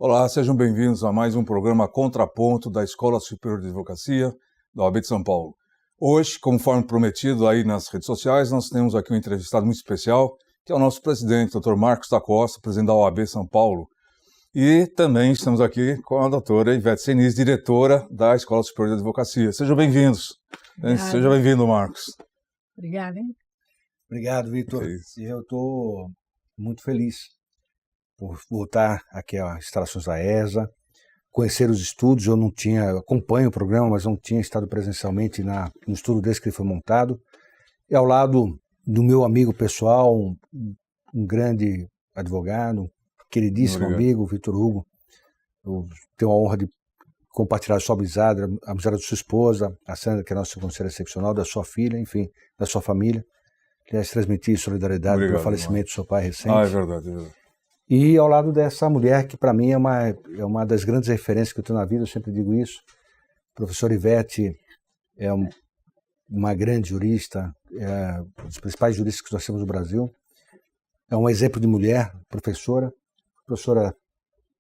Olá, sejam bem-vindos a mais um programa Contraponto da Escola Superior de Advocacia da OAB de São Paulo. Hoje, conforme prometido aí nas redes sociais, nós temos aqui um entrevistado muito especial, que é o nosso presidente, Dr. Marcos da Costa, presidente da OAB São Paulo. E também estamos aqui com a doutora Ivete Seniz, diretora da Escola Superior de Advocacia. Sejam bem-vindos. Seja bem-vindo, Marcos. Obrigada, hein? Obrigado, Vitor. Eu estou muito feliz por voltar aqui às instalações da ESA, conhecer os estúdios. Eu acompanho o programa, mas não tinha estado presencialmente no estúdio desde que ele foi montado. E ao lado do meu amigo pessoal, um grande advogado, queridíssimo amigo, Vitor Hugo. Eu tenho a honra de compartilhar sua amizade, a amizade da sua esposa, a Sandra, que é nossa conselheira excepcional, da sua filha, enfim, da sua família. Aliás, transmitir solidariedade pelo falecimento do seu pai recente. É verdade, é verdade. E ao lado dessa mulher que para mim é uma das grandes referências que eu tenho na vida, eu sempre digo isso. A professora Ivete é uma grande jurista, é um dos principais juristas que nós temos no Brasil. É um exemplo de mulher, professora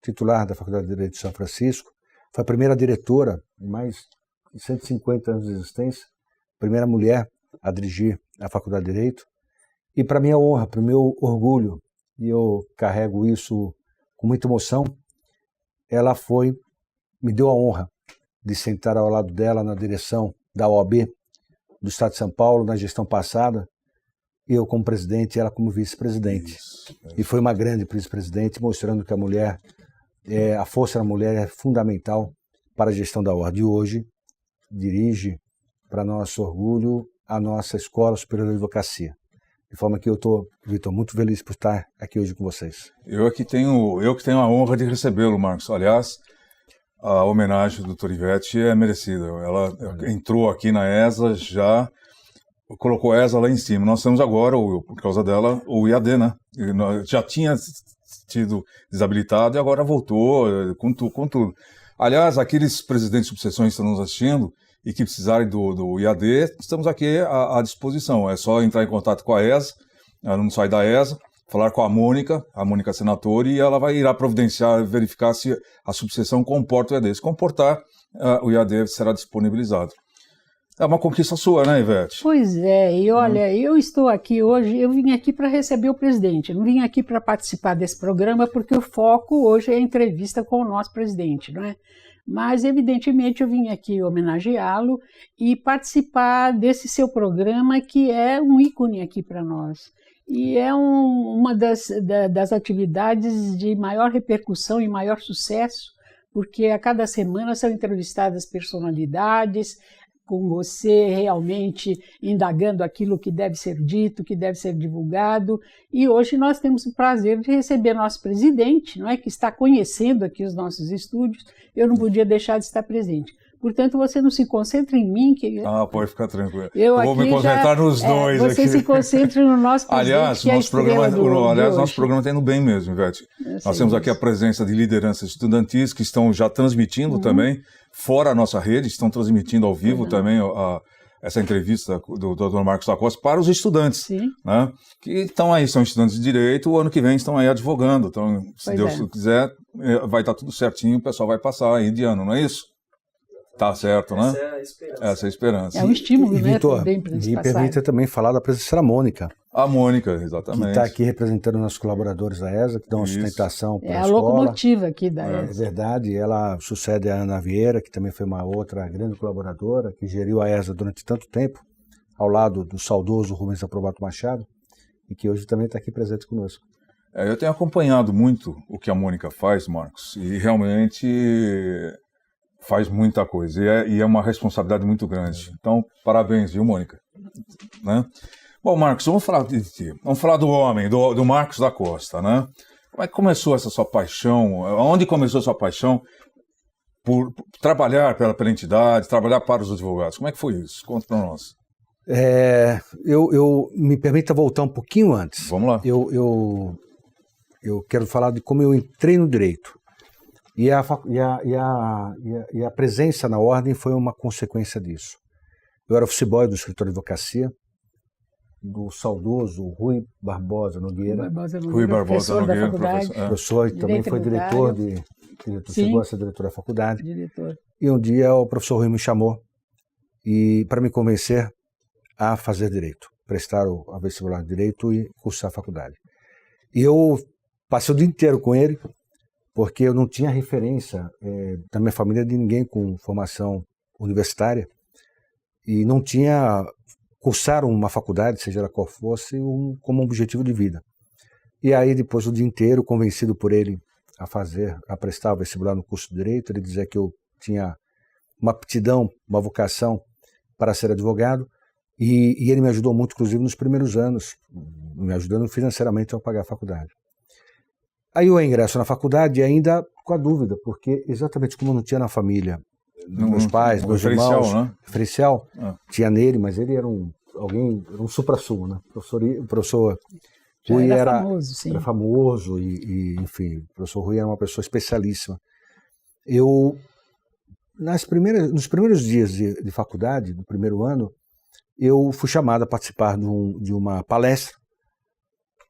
titular da Faculdade de Direito de São Francisco. Foi a primeira diretora, em mais de 150 anos de existência, primeira mulher a dirigir a Faculdade de Direito. E para minha honra, para o meu orgulho, e eu carrego isso com muita emoção, ela me deu a honra de sentar ao lado dela na direção da OAB do Estado de São Paulo, na gestão passada, eu como presidente e ela como vice-presidente. E foi uma grande vice-presidente, mostrando que a força da mulher é fundamental para a gestão da ordem. E hoje dirige, para nosso orgulho, a nossa Escola Superior de Advocacia. De forma que eu estou, Vitor, muito feliz por estar aqui hoje com vocês. Eu que tenho a honra de recebê-lo, Marcos. Aliás, a homenagem do Dr. Ivete é merecida. Ela entrou aqui na ESA, já colocou a ESA lá em cima. Nós temos agora, por causa dela, o IAD, né? Já tinha sido desabilitado e agora voltou com tudo. Aliás, aqueles presidentes de subseções que estão nos assistindo e que precisarem do IAD, estamos aqui à disposição. É só entrar em contato com a ESA, no site da ESA, falar com a Mônica Senatori, e ela irá providenciar, verificar se a subseção comporta o IAD. Se comportar, o IAD será disponibilizado. É uma conquista sua, né, Ivete? Pois é, e olha, eu estou aqui hoje, eu vim aqui para receber o presidente, não vim aqui para participar desse programa, porque o foco hoje é a entrevista com o nosso presidente, não é? Mas, evidentemente, eu vim aqui homenageá-lo e participar desse seu programa, que é um ícone aqui para nós. E é uma das atividades de maior repercussão e maior sucesso, porque a cada semana são entrevistadas personalidades, com você realmente indagando aquilo que deve ser dito, que deve ser divulgado. E hoje nós temos o prazer de receber nosso presidente, não é, que está conhecendo aqui os nossos estúdios. Eu não podia deixar de estar presente. Portanto, você não se concentra em mim. Pode ficar tranquilo. Eu vou me concentrar nos dois aqui. Você se concentra no nosso presidente, aliás, que nosso programa está indo bem mesmo, Ivete. Nós temos aqui a presença de lideranças estudantis que estão já transmitindo também, fora a nossa rede, estão transmitindo ao vivo também essa entrevista do Dr. Marcos da Costa para os estudantes, né? Que estão aí, são estudantes de direito, o ano que vem estão aí advogando. Então, se Deus quiser, vai estar tudo certinho, o pessoal vai passar aí de ano, não é isso? Tá certo, né? Essa é a esperança. Essa é a esperança. É um estímulo, né? Vitor, me permita também falar da presença da Mônica. A Mônica, exatamente. Que está aqui representando nossos colaboradores da ESA, que dão sustentação para a escola. É a locomotiva aqui da ESA. É verdade, ela sucede a Ana Vieira, que também foi uma outra grande colaboradora, que geriu a ESA durante tanto tempo, ao lado do saudoso Rubens Aprovato Machado, e que hoje também está aqui presente conosco. Eu tenho acompanhado muito o que a Mônica faz, Marcos, e realmente faz muita coisa, e é uma responsabilidade muito grande. Então, parabéns, viu, Mônica? Né? Bom, Marcos, vamos falar de ti. Vamos falar do homem, do Marcos da Costa, né? Como é que começou essa sua paixão? Onde começou a sua paixão por trabalhar pela entidade, trabalhar para os advogados? Como é que foi isso? Conta para nós. Eu me permita voltar um pouquinho antes. Vamos lá. Eu quero falar de como eu entrei no direito. E a presença na ordem foi uma consequência disso. Eu era office boy do escritório de advocacia, do saudoso Rui Barbosa Nogueira. Rui Barbosa Nogueira, professor, e também foi diretor diretor, Sim. chegou a ser diretor da faculdade. Diretor. E um dia o professor Rui me chamou para me convencer a fazer direito, prestar a vestibular de direito e cursar a faculdade. E eu passei o dia inteiro com ele, porque eu não tinha referência da minha família de ninguém com formação universitária e não tinha cursar uma faculdade, seja ela qual fosse, como um objetivo de vida. E aí, depois do dia inteiro, convencido por ele a prestar o vestibular no curso de Direito, ele dizia que eu tinha uma aptidão, uma vocação para ser advogado, e ele me ajudou muito, inclusive, nos primeiros anos, me ajudando financeiramente a pagar a faculdade. Aí eu ingresso na faculdade ainda com a dúvida, porque exatamente como eu não tinha na família, meus pais, meus irmãos, né? referencial, tinha nele, mas ele era um supra-sumo, né? O professor Rui era famoso, sim. Era famoso enfim, o professor Rui era uma pessoa especialíssima. Nos primeiros dias de faculdade, no primeiro ano, eu fui chamado a participar de uma palestra.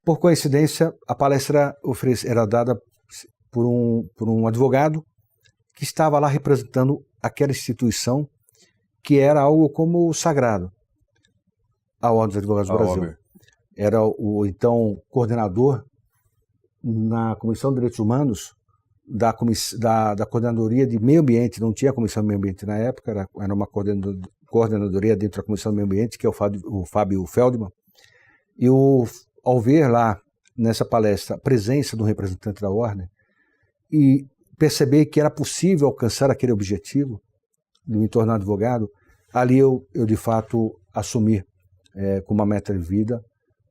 Por coincidência, a palestra era dada por um advogado que estava lá representando aquela instituição que era algo como sagrado, a Ordem dos Advogados do Brasil. Era o então coordenador na Comissão de Direitos Humanos da Coordenadoria de Meio Ambiente. Não tinha Comissão de Meio Ambiente na época, era uma coordenadoria dentro da Comissão de Meio Ambiente, que é o Fábio Feldman. E ao ver lá, nessa palestra, a presença de um representante da Ordem e perceber que era possível alcançar aquele objetivo de me tornar advogado, ali eu de fato assumi como uma meta de vida,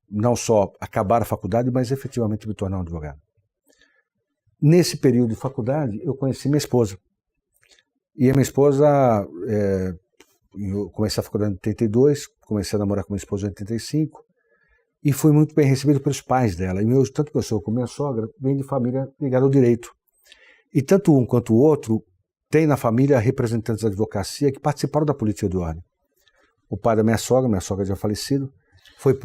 não só acabar a faculdade, mas efetivamente me tornar um advogado. Nesse período de faculdade, eu conheci minha esposa. E a minha esposa, eu comecei a faculdade em 82, comecei a namorar com minha esposa em 85, e fui muito bem recebido pelos pais dela. E tanto meu sogro como minha sogra vêm de família ligada ao direito. E tanto um quanto o outro tem na família representantes da advocacia que participaram da política de ordem. O pai da minha sogra já falecido,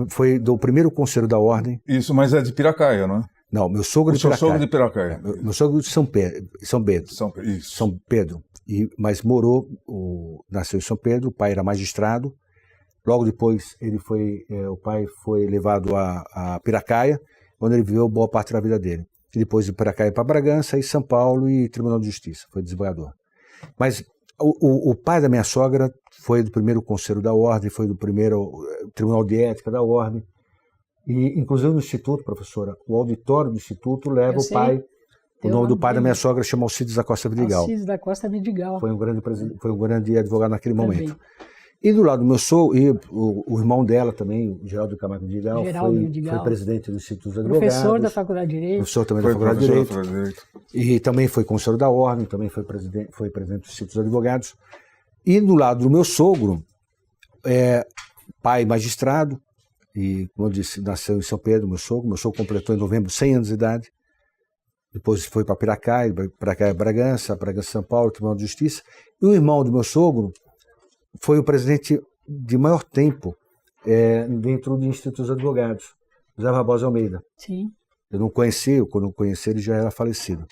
foi do primeiro conselho da Ordem. Isso, mas é de Piracaia, não é? Não, meu sogro de Piracaia. Sogro de Piracaia. Meu sogro de São Pedro. Mas nasceu em São Pedro, o pai era magistrado. Logo depois o pai foi levado a Piracaia, onde ele viveu boa parte da vida dele. E depois de Piracaia para Bragança, e São Paulo e Tribunal de Justiça, foi desembargador. Mas o pai da minha sogra foi do primeiro conselho da Ordem, foi do primeiro Tribunal de Ética da Ordem. E, inclusive, no Instituto, professora, o auditório do Instituto leva o pai. O nome do pai da minha sogra chama Alcides da Costa Vidigal. Alcides da Costa Vidigal. Foi um grande advogado naquele momento. E do lado do meu sogro, e o irmão dela também, o Geraldo Camargo Vidigal, foi presidente do Instituto dos Advogados. Professor da Faculdade de Direito. Professor também da Faculdade de Direito. E também foi conselheiro da Ordem, também foi presidente do Instituto dos Advogados. E do lado do meu sogro, pai magistrado, e, como eu disse, nasceu em São Pedro, meu sogro. Meu sogro completou em novembro 100 anos de idade. Depois foi para Piracaia, Bragança, São Paulo, Tribunal de Justiça. E o irmão do meu sogro foi o presidente de maior tempo dentro do Instituto dos Advogados, José Barbosa Almeida. Sim. Eu não conheci, quando eu conheci ele já era falecido.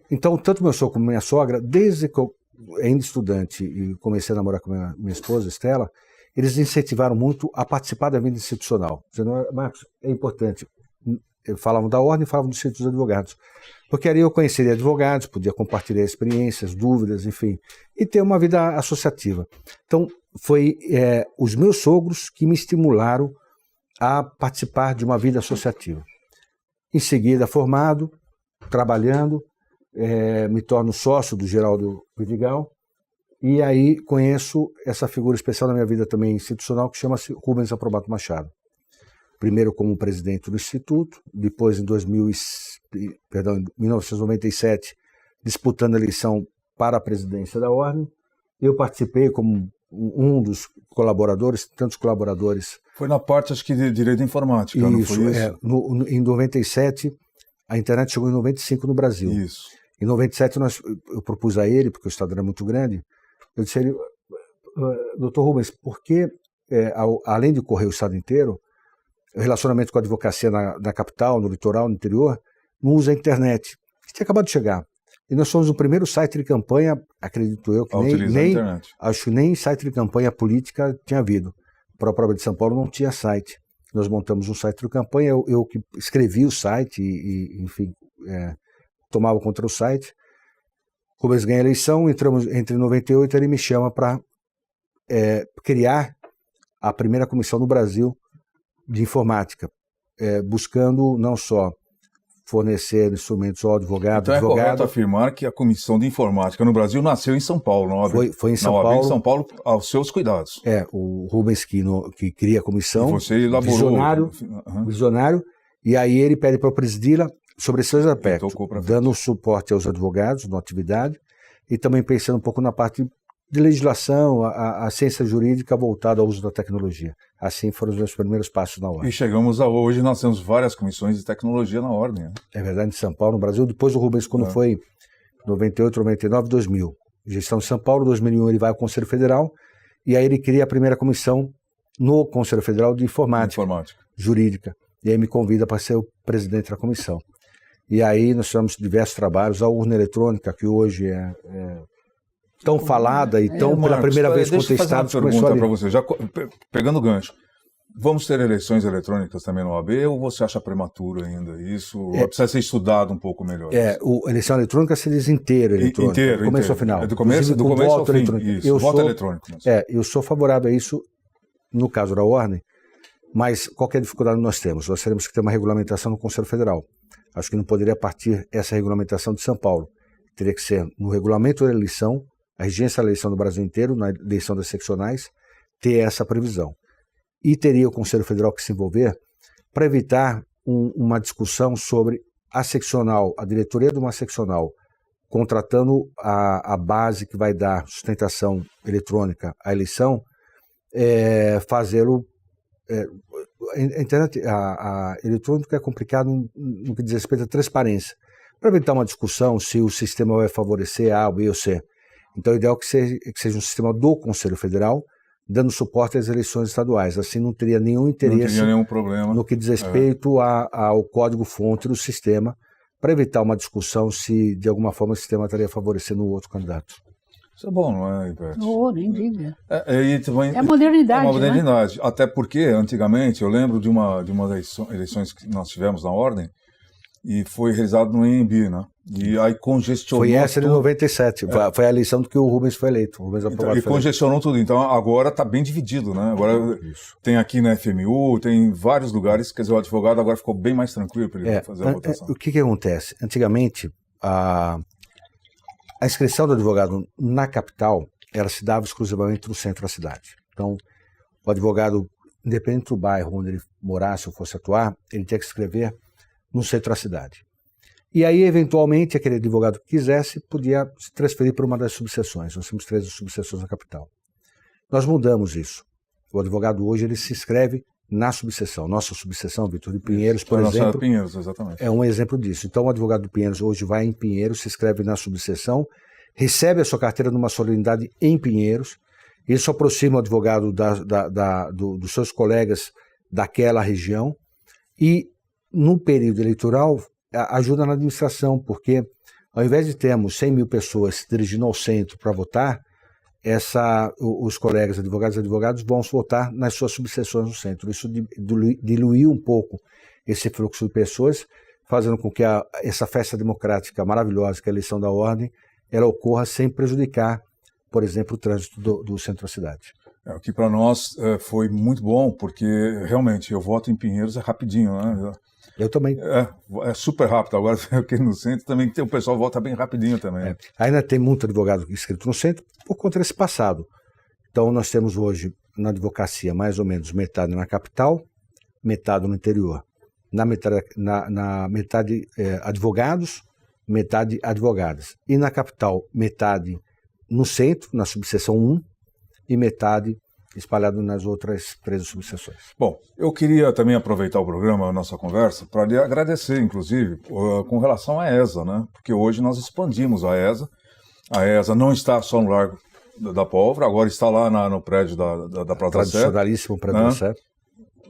Então, tanto meu sogro como minha sogra, desde que eu ainda estudante e comecei a namorar com minha esposa, Estela, eles incentivaram muito a participar da vida institucional. Dizendo, Marcos, é importante. Falavam da Ordem e falavam do Instituto dos Advogados. Porque ali eu conheceria advogados, podia compartilhar experiências, dúvidas, enfim, e ter uma vida associativa. Então, foi os meus sogros que me estimularam a participar de uma vida associativa. Em seguida, formado, trabalhando, me torno sócio do Geraldo Vidigal, e aí conheço essa figura especial na minha vida também institucional, que chama-se Rubens Aprobato Machado. Primeiro como presidente do Instituto, depois em 1997, disputando a eleição para a presidência da Ordem. Eu participei como um dos colaboradores, tantos colaboradores. Foi na parte, acho que, de Direito Informática, não foi isso? Em 97, a internet chegou em 95 no Brasil. Isso. Em 97, eu propus a ele, porque o Estado era muito grande, eu disse a ele, doutor Rubens, por que, além de correr o Estado inteiro, o relacionamento com a advocacia na capital, no litoral, no interior, não usa a internet, que tinha acabado de chegar. E nós somos o primeiro site de campanha, acredito eu, que acho que nem site de campanha política tinha havido. Para a prova de São Paulo não tinha site. Nós montamos um site de campanha, eu que escrevi o site e enfim, tomava conta do site. Rubens ganha a eleição, entre 98, ele me chama para criar a primeira comissão no Brasil de informática, buscando não só fornecer instrumentos ao advogado. Então é correto afirmar que a Comissão de Informática no Brasil nasceu em São Paulo, não? Foi em São Paulo. Em São Paulo, aos seus cuidados. O Rubens que cria a comissão. E você elaborou. Visionário, e aí ele pede para eu presidi-la sobre esses aspectos, dando suporte aos advogados na atividade e também pensando um pouco na parte de legislação, a ciência jurídica voltada ao uso da tecnologia. Assim foram os meus primeiros passos na ordem. E chegamos a hoje, nós temos várias comissões de tecnologia na ordem. Né? É verdade, em São Paulo, no Brasil. Depois o Rubens, quando foi 98, 99, 2000. Gestão de São Paulo, 2001 ele vai ao Conselho Federal e aí ele cria a primeira comissão no Conselho Federal de Informática. Jurídica. E aí me convida para ser o presidente da comissão. E aí nós tivemos diversos trabalhos, a urna eletrônica, que hoje é tão falada e tão pela primeira vez contestada. Deixa eu fazer uma pergunta para você, já pegando o gancho. Vamos ter eleições eletrônicas também no OAB ou você acha prematuro ainda isso? Precisa ser estudado um pouco melhor? A eleição eletrônica se diz inteiro eletrônica, do começo ao final. Do começo ao fim, isso, voto eletrônico. Eu sou favorável a isso no caso da ordem, mas qualquer dificuldade nós temos. Nós teremos que ter uma regulamentação no Conselho Federal. Acho que não poderia partir essa regulamentação de São Paulo. Teria que ser no regulamento da eleição, a regência da eleição do Brasil inteiro, na eleição das seccionais, ter essa previsão. E teria o Conselho Federal que se envolver para evitar uma discussão sobre a seccional, a diretoria de uma seccional, contratando a base que vai dar sustentação eletrônica à eleição, fazê-lo... A eletrônica é complicado no que diz respeito à transparência. Para evitar uma discussão se o sistema vai favorecer A, B ou C. Então, o ideal é que seja um sistema do Conselho Federal, dando suporte às eleições estaduais. Assim, não teria nenhum interesse, não teria nenhum problema no que diz respeito ao código-fonte do sistema, para evitar uma discussão se, de alguma forma, o sistema estaria favorecendo o outro candidato. Isso é bom, não é, Ivete? Nem diga. É a modernidade. É uma modernidade. Né? Até porque, antigamente, eu lembro de uma eleições que nós tivemos na ordem, e foi realizado no EMB, né? E aí congestionou. Foi essa de 97, foi a eleição do que o Rubens foi eleito. E congestionou tudo. Então agora está bem dividido, né? Agora tem aqui na FMU, tem vários lugares, quer dizer, o advogado agora ficou bem mais tranquilo para ele fazer a votação. O que acontece? Antigamente, a inscrição do advogado na capital, ela se dava exclusivamente no centro da cidade. Então, o advogado, independente do bairro onde ele morasse ou fosse atuar, ele tinha que escrever no centro da cidade. E aí, eventualmente, aquele advogado que quisesse podia se transferir para uma das subseções. Nós temos 13 subseções na capital. Nós mudamos isso. O advogado hoje ele se inscreve na subseção. Nossa subseção, Vitor de Pinheiros, por exemplo, Pinheiros, exatamente. É um exemplo disso. Então, o advogado de Pinheiros hoje vai em Pinheiros, se inscreve na subseção, recebe a sua carteira numa solenidade em Pinheiros, ele se aproxima o advogado dos seus colegas daquela região e, no período eleitoral, ajuda na administração, porque ao invés de termos 100 mil pessoas se dirigindo ao centro para votar, os colegas advogados e advogados vão votar nas suas subseções no centro. Isso diluiu um pouco esse fluxo de pessoas, fazendo com que essa festa democrática maravilhosa, que é a eleição da ordem, ela ocorra sem prejudicar, por exemplo, o trânsito do centro da cidade. O que para nós foi muito bom, porque realmente eu voto em Pinheiros rapidinho, né? Eu também. É super rápido. Agora, aqui no centro também o pessoal volta bem rapidinho também. Ainda tem muito advogado inscrito no centro por conta desse passado. Então, nós temos hoje na advocacia mais ou menos metade na capital, metade no interior. Na metade advogados, metade advogadas. E na capital, metade no centro, na subseção 1, e metade espalhado nas outras 13 subseções. Bom, eu queria também aproveitar o programa, a nossa conversa, para lhe agradecer, inclusive, com relação à ESA, né? Porque hoje nós expandimos a ESA. A ESA não está só no Largo da Pólvora, agora está lá no prédio da Praça Sé. Tradicionalíssimo prédio da Sé.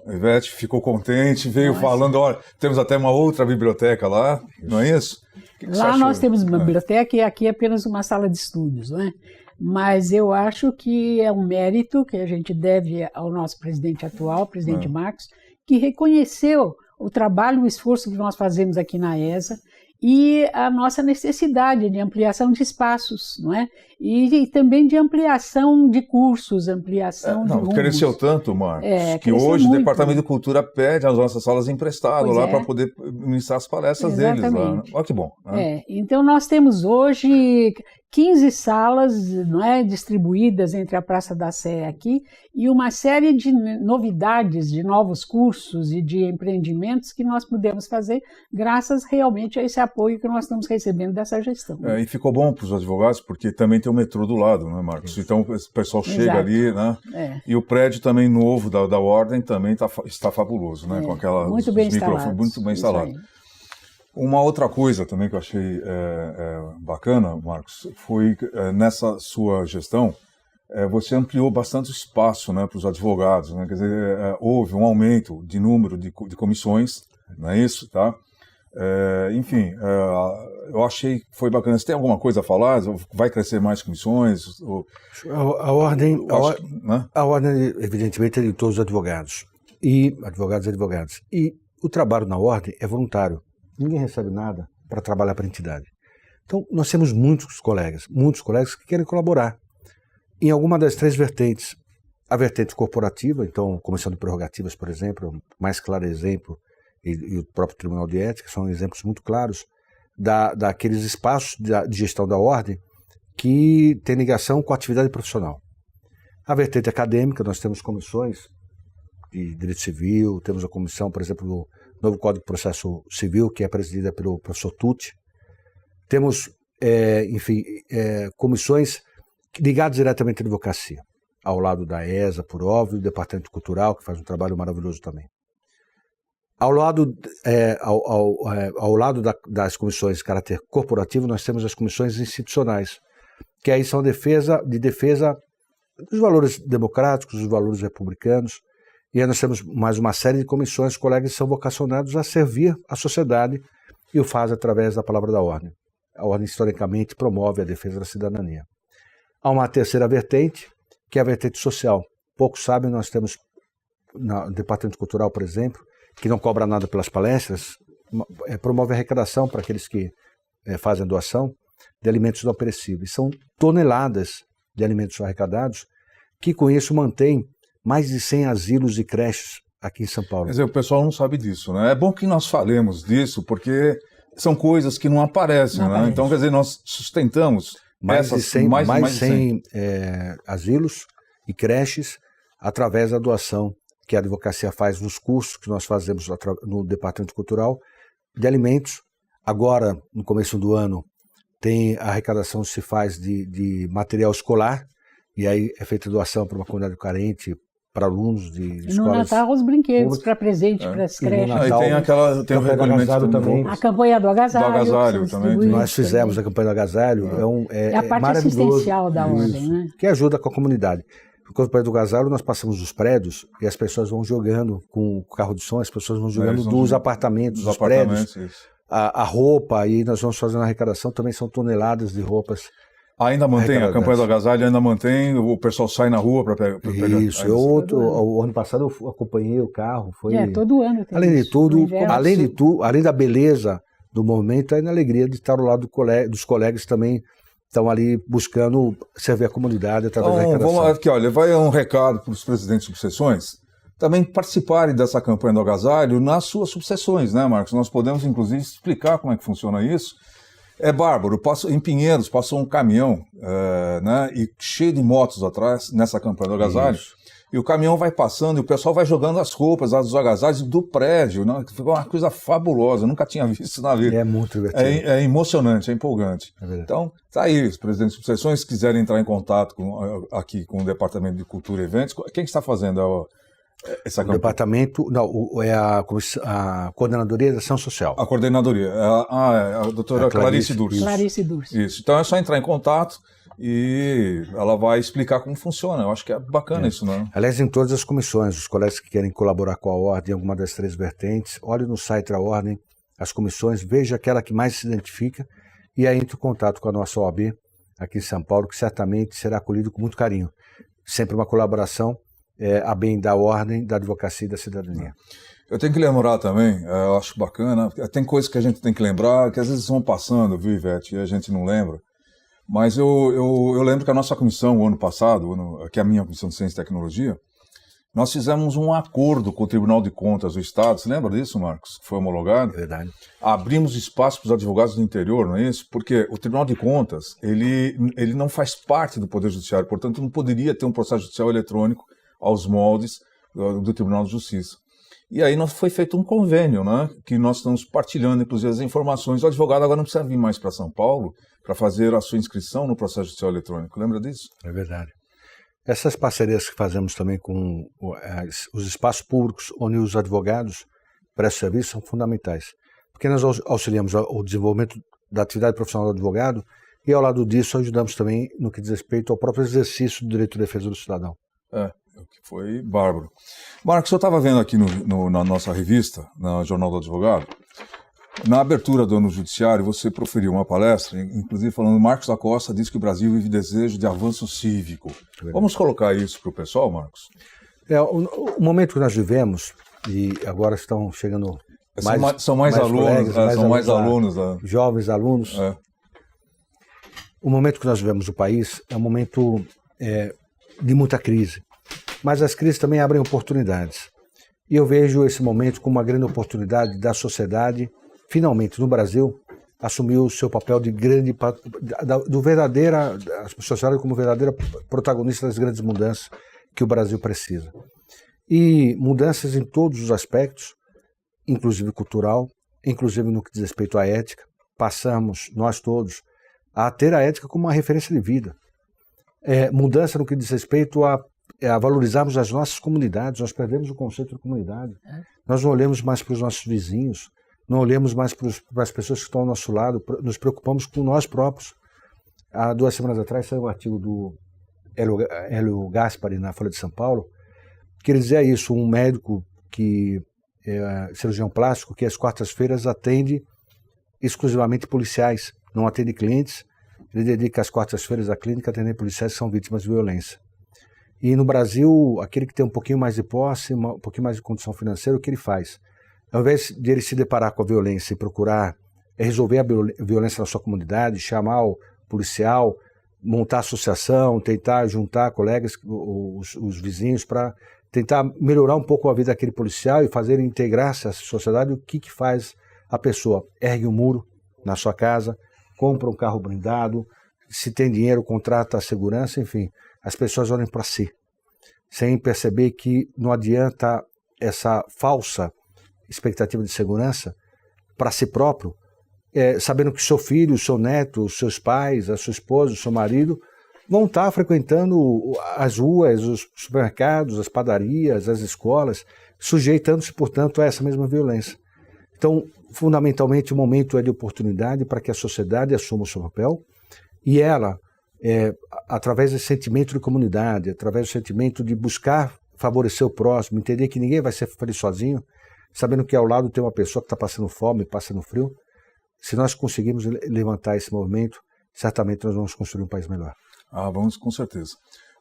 A Ivete ficou contente, veio falando, olha, temos até uma outra biblioteca lá, não é isso? Que você Lá achou? nós temos uma biblioteca e aqui é apenas uma sala de estudos, não é? Mas eu acho que é um mérito que a gente deve ao nosso presidente atual, o presidente Marcos, que reconheceu o trabalho e o esforço que nós fazemos aqui na ESA e a nossa necessidade de ampliação de espaços, não é? E também de ampliação de cursos, ampliação de rumos. Cresceu tanto, Marcos, que cresceu hoje o muito. Departamento de Cultura pede as nossas salas emprestadas Pois lá é. para poder ministrar as palestras deles lá. Né? Olha que bom. Né? Então nós temos hoje 15 salas, não é, distribuídas entre a Praça da Sé aqui e uma série de novidades, de novos cursos e de empreendimentos que nós pudemos fazer graças realmente a esse apoio que nós estamos recebendo dessa gestão. E ficou bom para os advogados porque também tem o metrô do lado, né, Marcos? Isso. Então o pessoal chega ali, né? E o prédio também novo da Ordem também está fabuloso, né? Com aquelas muito bem instalado. Muito bem instalado. Uma outra coisa também que eu achei bacana, Marcos, foi nessa sua gestão, você ampliou bastante o espaço, né, para os advogados, né? Quer dizer, houve um aumento de número de comissões, não é isso, tá? Enfim, eu achei que foi bacana. Você tem alguma coisa a falar? Vai crescer mais comissões? A ordem, evidentemente, é de todos os advogados. E advogados. E o trabalho na ordem é voluntário. Ninguém recebe nada para trabalhar para a entidade. Então, nós temos muitos colegas que querem colaborar em alguma das três vertentes. A vertente corporativa, então, Comissão de Prerrogativas, por exemplo, o mais claro exemplo, e o próprio Tribunal de Ética, são exemplos muito claros daqueles espaços de gestão da ordem que tem ligação com a atividade profissional. A vertente acadêmica, nós temos comissões de direito civil, temos a comissão, por exemplo, do novo Código de Processo Civil, que é presidida pelo professor Tucci. Temos, comissões ligadas diretamente à advocacia, ao lado da ESA, por óbvio, do Departamento Cultural, que faz um trabalho maravilhoso também. Ao lado das comissões de caráter corporativo, nós temos as comissões institucionais, que aí são de defesa dos valores democráticos, dos valores republicanos, e aí nós temos mais uma série de comissões, colegas que são vocacionados a servir a sociedade e o faz através da palavra da ordem. A ordem, historicamente, promove a defesa da cidadania. Há uma terceira vertente, que é a vertente social. Poucos sabem, nós temos no Departamento Cultural, por exemplo, que não cobra nada pelas palestras, promove a arrecadação para aqueles que fazem a doação de alimentos não perecíveis. São toneladas de alimentos arrecadados que com isso mantém mais de 100 asilos e creches aqui em São Paulo. Quer dizer, o pessoal não sabe disso, né? É bom que nós falemos disso, porque são coisas que não aparecem, né? Então, quer dizer, nós sustentamos mais de 100 asilos e creches através da doação que a advocacia faz nos cursos que nós fazemos no Departamento Cultural de alimentos. Agora, no começo do ano, tem a arrecadação que se faz de material escolar, e aí é feita doação para uma comunidade carente, para alunos de escolas. No Natal, os brinquedos para presente, para as creches. Natal, tem o recolhimento também. A campanha do agasalho. Do agasalho também. Nós fizemos a campanha do agasalho. É a parte assistencial da ordem, né? Que ajuda com a comunidade. No campanha do agasalho, nós passamos os prédios e as pessoas vão jogando com o carro de som, as pessoas vão jogando dos apartamentos, dos prédios, a roupa, e nós vamos fazendo a arrecadação, também são toneladas de roupas. Ainda mantém, a campanha do agasalho ainda mantém, o pessoal sai na rua para pegar. Isso, o ano passado eu acompanhei o carro. Todo ano tem além de tudo, além da beleza do movimento, é na alegria de estar ao lado dos colegas que também estão ali buscando servir a comunidade através da arrecadação. Vamos aqui, olha, vai um recado para os presidentes de subseções também participarem dessa campanha do agasalho nas suas subseções, né, Marcos? Nós podemos, inclusive, explicar como é que funciona isso. É bárbaro, em Pinheiros passou um caminhão, né, e cheio de motos atrás, nessa campanha do agasalho, e o caminhão vai passando e o pessoal vai jogando as roupas, os agasalhos do prédio, né? Ficou uma coisa fabulosa, eu nunca tinha visto isso na vida. É muito divertido. É emocionante, é empolgante. Então, tá aí, os presidentes de subseções, se quiserem entrar em contato aqui com o Departamento de Cultura e Eventos, quem que está fazendo essa campanha? O departamento, é a Coordenadoria de Ação Social. A coordenadoria, a doutora Clarice Durso. Clarice Durso. Isso, então é só entrar em contato e ela vai explicar como funciona. Eu acho que é bacana isso, né? Aliás, em todas as comissões, os colegas que querem colaborar com a Ordem, em alguma das três vertentes, olhem no site da Ordem, as comissões, veja aquela que mais se identifica e aí entre em contato com a nossa OAB aqui em São Paulo, que certamente será acolhido com muito carinho. Sempre uma colaboração a bem da ordem, da advocacia e da cidadania. Eu tenho que lembrar também, eu acho bacana, tem coisas que a gente tem que lembrar, que às vezes vão passando, viu, Ivete, e a gente não lembra. Mas eu lembro que a nossa comissão, o ano passado, que é a minha Comissão de Ciência e Tecnologia, nós fizemos um acordo com o Tribunal de Contas do Estado, você lembra disso, Marcos? Que foi homologado? Verdade. Abrimos espaço para os advogados do interior, não é isso? Porque o Tribunal de Contas, ele não faz parte do Poder Judiciário, portanto não poderia ter um processo judicial eletrônico aos moldes do Tribunal de Justiça. E aí foi feito um convênio, né? Que nós estamos partilhando, inclusive, as informações. O advogado agora não precisa vir mais para São Paulo para fazer a sua inscrição no processo judicial eletrônico. Lembra disso? É verdade. Essas parcerias que fazemos também com os espaços públicos onde os advogados prestam serviço são fundamentais, porque nós auxiliamos o desenvolvimento da atividade profissional do advogado e, ao lado disso, ajudamos também no que diz respeito ao próprio exercício do direito de defesa do cidadão. O que foi bárbaro. Marcos, eu estava vendo aqui na nossa revista, na Jornal do Advogado, na abertura do ano judiciário, você proferiu uma palestra, inclusive falando, Marcos da Costa diz que o Brasil vive desejo de avanço cívico. Vamos colocar isso para o pessoal, Marcos? O momento que nós vivemos, e agora estão chegando são mais alunos, jovens alunos. O momento que nós vivemos no país é um momento de muita crise, mas as crises também abrem oportunidades. E eu vejo esse momento como uma grande oportunidade da sociedade, finalmente no Brasil, assumir o seu papel de a sociedade como verdadeira protagonista das grandes mudanças que o Brasil precisa. E mudanças em todos os aspectos, inclusive cultural, inclusive no que diz respeito à ética. Passamos, nós todos, a ter a ética como uma referência de vida. Mudança no que diz respeito a valorizarmos as nossas comunidades. Nós perdemos o conceito de comunidade. Nós não olhamos mais para os nossos vizinhos, não olhamos mais para as pessoas que estão ao nosso lado, nos preocupamos com nós próprios. Há 2 semanas atrás saiu um artigo do Hélio Gaspari na Folha de São Paulo, que ele dizia isso, um médico que é cirurgião plástico, que às quartas-feiras atende exclusivamente policiais, não atende clientes, ele dedica as quartas-feiras à clínica a atender policiais que são vítimas de violência. E no Brasil, aquele que tem um pouquinho mais de posse, um pouquinho mais de condição financeira, o que ele faz? Ao invés de ele se deparar com a violência e procurar resolver a violência na sua comunidade, chamar o policial, montar associação, tentar juntar colegas, os vizinhos, para tentar melhorar um pouco a vida daquele policial e fazer ele integrar-se à sociedade, o que faz a pessoa? Ergue um muro na sua casa, compra um carro blindado, se tem dinheiro, contrata a segurança, enfim. As pessoas olham para si, sem perceber que não adianta essa falsa expectativa de segurança para si próprio, sabendo que seu filho, o seu neto, os seus pais, a sua esposa, o seu marido vão estar frequentando as ruas, os supermercados, as padarias, as escolas, sujeitando-se, portanto, a essa mesma violência. Então, fundamentalmente, o momento é de oportunidade para que a sociedade assuma o seu papel e ela, através desse sentimento de comunidade, através do sentimento de buscar favorecer o próximo, entender que ninguém vai ser feliz sozinho, sabendo que ao lado tem uma pessoa que está passando fome, passando frio. Se nós conseguirmos levantar esse movimento, certamente nós vamos construir um país melhor. Vamos, com certeza.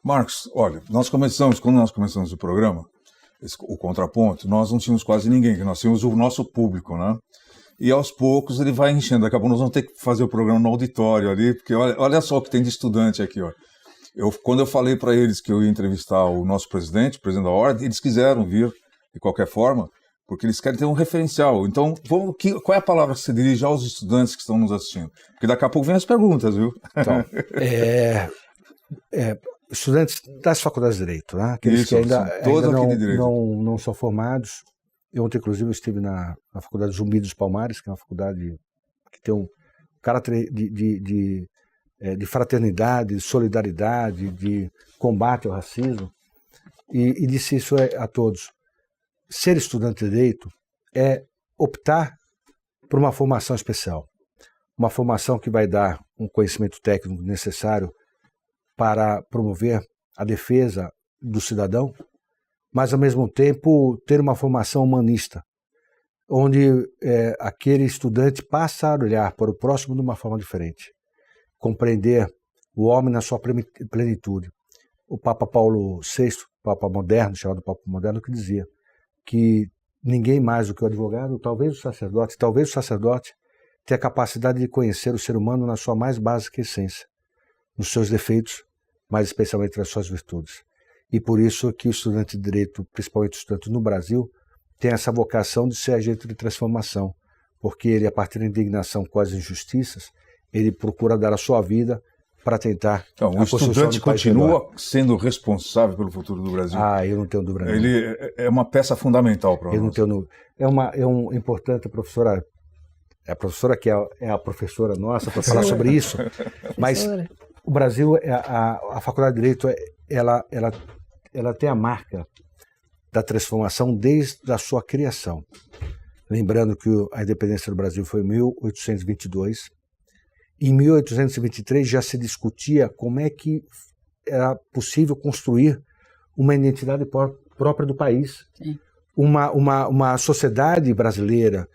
Marcos, olha, quando nós começamos o programa, o Contraponto, nós não tínhamos quase ninguém, nós tínhamos o nosso público, né? E aos poucos ele vai enchendo, daqui a pouco nós vamos ter que fazer o programa no auditório ali, porque olha só o que tem de estudante aqui, ó. Quando eu falei para eles que eu ia entrevistar o nosso presidente, o presidente da ordem, eles quiseram vir de qualquer forma, porque eles querem ter um referencial. Então, qual é a palavra que você dirige aos estudantes que estão nos assistindo? Porque daqui a pouco vem as perguntas, viu? Então, estudantes das faculdades de Direito, né? Aqueles que ainda não são formados. Eu ontem, inclusive, estive na Faculdade Zumbi dos Palmares, que é uma faculdade que tem um caráter de fraternidade, de solidariedade, de combate ao racismo, e disse isso a todos. Ser estudante de Direito é optar por uma formação especial, uma formação que vai dar um conhecimento técnico necessário para promover a defesa do cidadão, mas, ao mesmo tempo, ter uma formação humanista, onde aquele estudante passa a olhar para o próximo de uma forma diferente, compreender o homem na sua plenitude. O Papa Paulo VI, Papa moderno, chamado Papa moderno, que dizia que ninguém mais do que o advogado, talvez o sacerdote, tem a capacidade de conhecer o ser humano na sua mais básica essência, nos seus defeitos, mas especialmente nas suas virtudes. E por isso que o estudante de direito, principalmente o estudante no Brasil, tem essa vocação de ser agente de transformação, porque ele, a partir da indignação com as injustiças, ele procura dar a sua vida para tentar... Então, o estudante continua sendo responsável pelo futuro do Brasil. Eu não tenho dúvida. Ele é uma peça fundamental para nós. Eu não tenho dúvida. É um importante, professora... É a professora que é a professora nossa para falar sobre isso, mas o Brasil, a Faculdade de Direito, ela tem a marca da transformação desde a sua criação. Lembrando que a independência do Brasil foi em 1822. Em 1823 já se discutia como é que era possível construir uma identidade própria do país. Sim. Uma sociedade brasileira,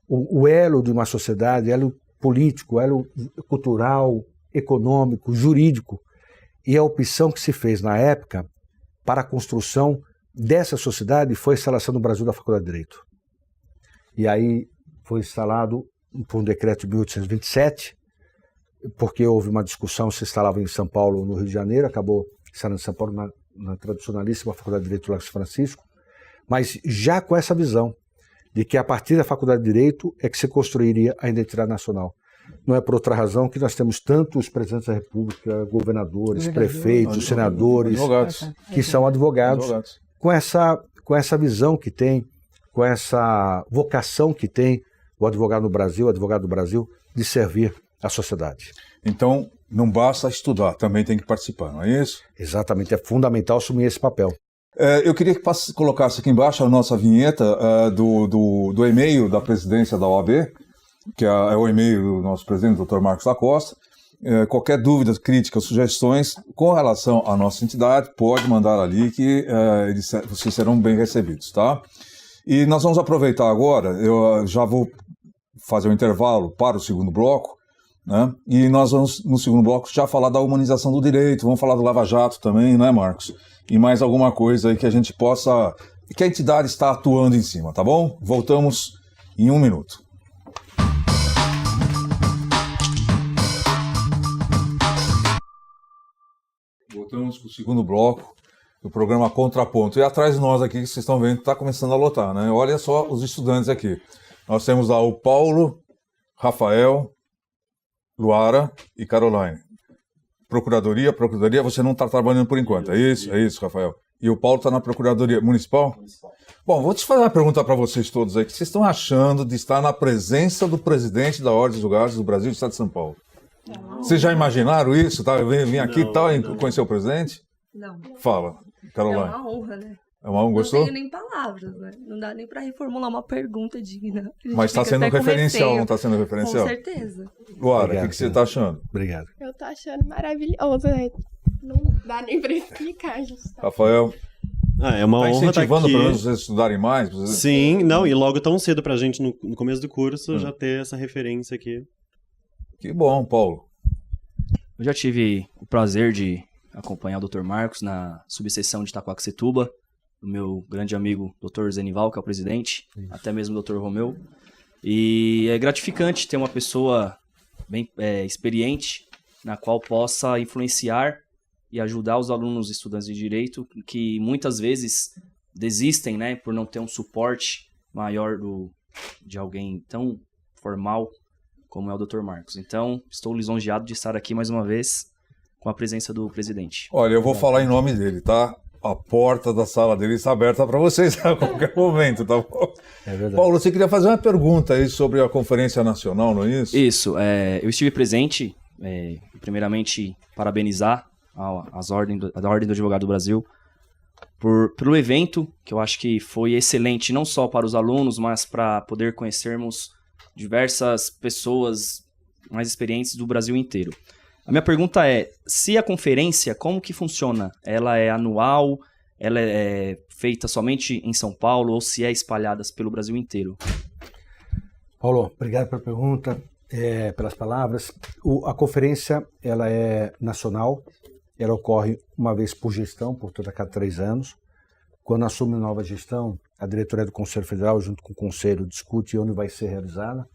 o elo de uma sociedade, elo político, elo cultural, econômico, jurídico. E a opção que se fez na época para a construção dessa sociedade foi a instalação no Brasil da Faculdade de Direito. E aí foi instalado por um decreto de 1827, porque houve uma discussão se instalava em São Paulo ou no Rio de Janeiro, acabou instalando em São Paulo na tradicionalíssima Faculdade de Direito do Largo de São Francisco, mas já com essa visão de que a partir da Faculdade de Direito é que se construiria a identidade nacional. Não é por outra razão que nós temos tantos presidentes da República, governadores, prefeitos, senadores, que são advogados. Com essa visão que tem, com essa vocação que tem o advogado do Brasil, de servir a sociedade. Então, não basta estudar, também tem que participar, não é isso? Exatamente, é fundamental assumir esse papel. Eu queria que colocasse aqui embaixo a nossa vinheta do e-mail da presidência da OAB, que é o e-mail do nosso presidente, Dr. Marcos da Costa. Qualquer dúvida, crítica, sugestões com relação à nossa entidade, pode mandar ali que vocês serão bem recebidos, tá? E nós vamos aproveitar agora, eu já vou fazer um intervalo para o segundo bloco, né? E nós vamos, no segundo bloco, já falar da humanização do direito, vamos falar do Lava Jato também, né, Marcos? E mais alguma coisa aí que a gente possa, que a entidade está atuando em cima, tá bom? Voltamos em 1 minuto. Voltamos para o segundo bloco do programa Contraponto. E atrás de nós aqui, que vocês estão vendo, está começando a lotar, né? Olha só os estudantes aqui. Nós temos lá o Paulo, Rafael, Luara e Caroline. Procuradoria, você não está trabalhando por enquanto, é isso, Rafael? E o Paulo está na Procuradoria Municipal? Bom, vou te fazer uma pergunta para vocês todos aí. O que vocês estão achando de estar na presença do presidente da Ordem dos Advogados do Brasil e do Estado de São Paulo? Vocês já imaginaram isso? Tá? Vim aqui e tal, conhecer o presidente? Não. Fala, Caroline. É uma honra, né? É uma honra, gostou? Não tenho nem palavras, né? Não dá nem pra reformular uma pergunta digna. Mas está sendo referencial, não está sendo referencial? Com certeza. Luara, o que você está achando? Obrigado. Eu tô achando maravilhoso, né? Não dá nem pra explicar, gente. Rafael? É uma honra incentivando para vocês estudarem mais? Sim, não, e logo tão cedo pra gente, no começo do curso, já ter essa referência aqui. Que bom, Paulo. Eu já tive o prazer de acompanhar o Dr. Marcos na subseção de Itaquaquecetuba, o meu grande amigo Dr. Zenival, que é o presidente, até mesmo o Dr. Romeu. E é gratificante ter uma pessoa bem experiente, na qual possa influenciar e ajudar os alunos estudantes de direito, que muitas vezes desistem, né, por não ter um suporte maior de alguém tão formal como é o Dr. Marcos. Então, estou lisonjeado de estar aqui mais uma vez com a presença do presidente. Olha, eu vou falar em nome dele, tá? A porta da sala dele está aberta para vocês a qualquer momento, tá bom? É verdade. Paulo, você queria fazer uma pergunta aí sobre a Conferência Nacional, não é isso? Isso. Eu estive presente, primeiramente, parabenizar a Ordem do Advogado do Brasil pelo evento, que eu acho que foi excelente, não só para os alunos, mas para poder conhecermos diversas pessoas mais experientes do Brasil inteiro. A minha pergunta é, se a conferência, como que funciona? Ela é anual? Ela é feita somente em São Paulo? Ou se é espalhada pelo Brasil inteiro? Paulo, obrigado pela pergunta, pelas palavras. A conferência ela é nacional, ela ocorre uma vez por gestão, portanto a cada 3 anos. Quando assume nova gestão, a diretoria do Conselho Federal, junto com o Conselho, discute onde vai ser realizada.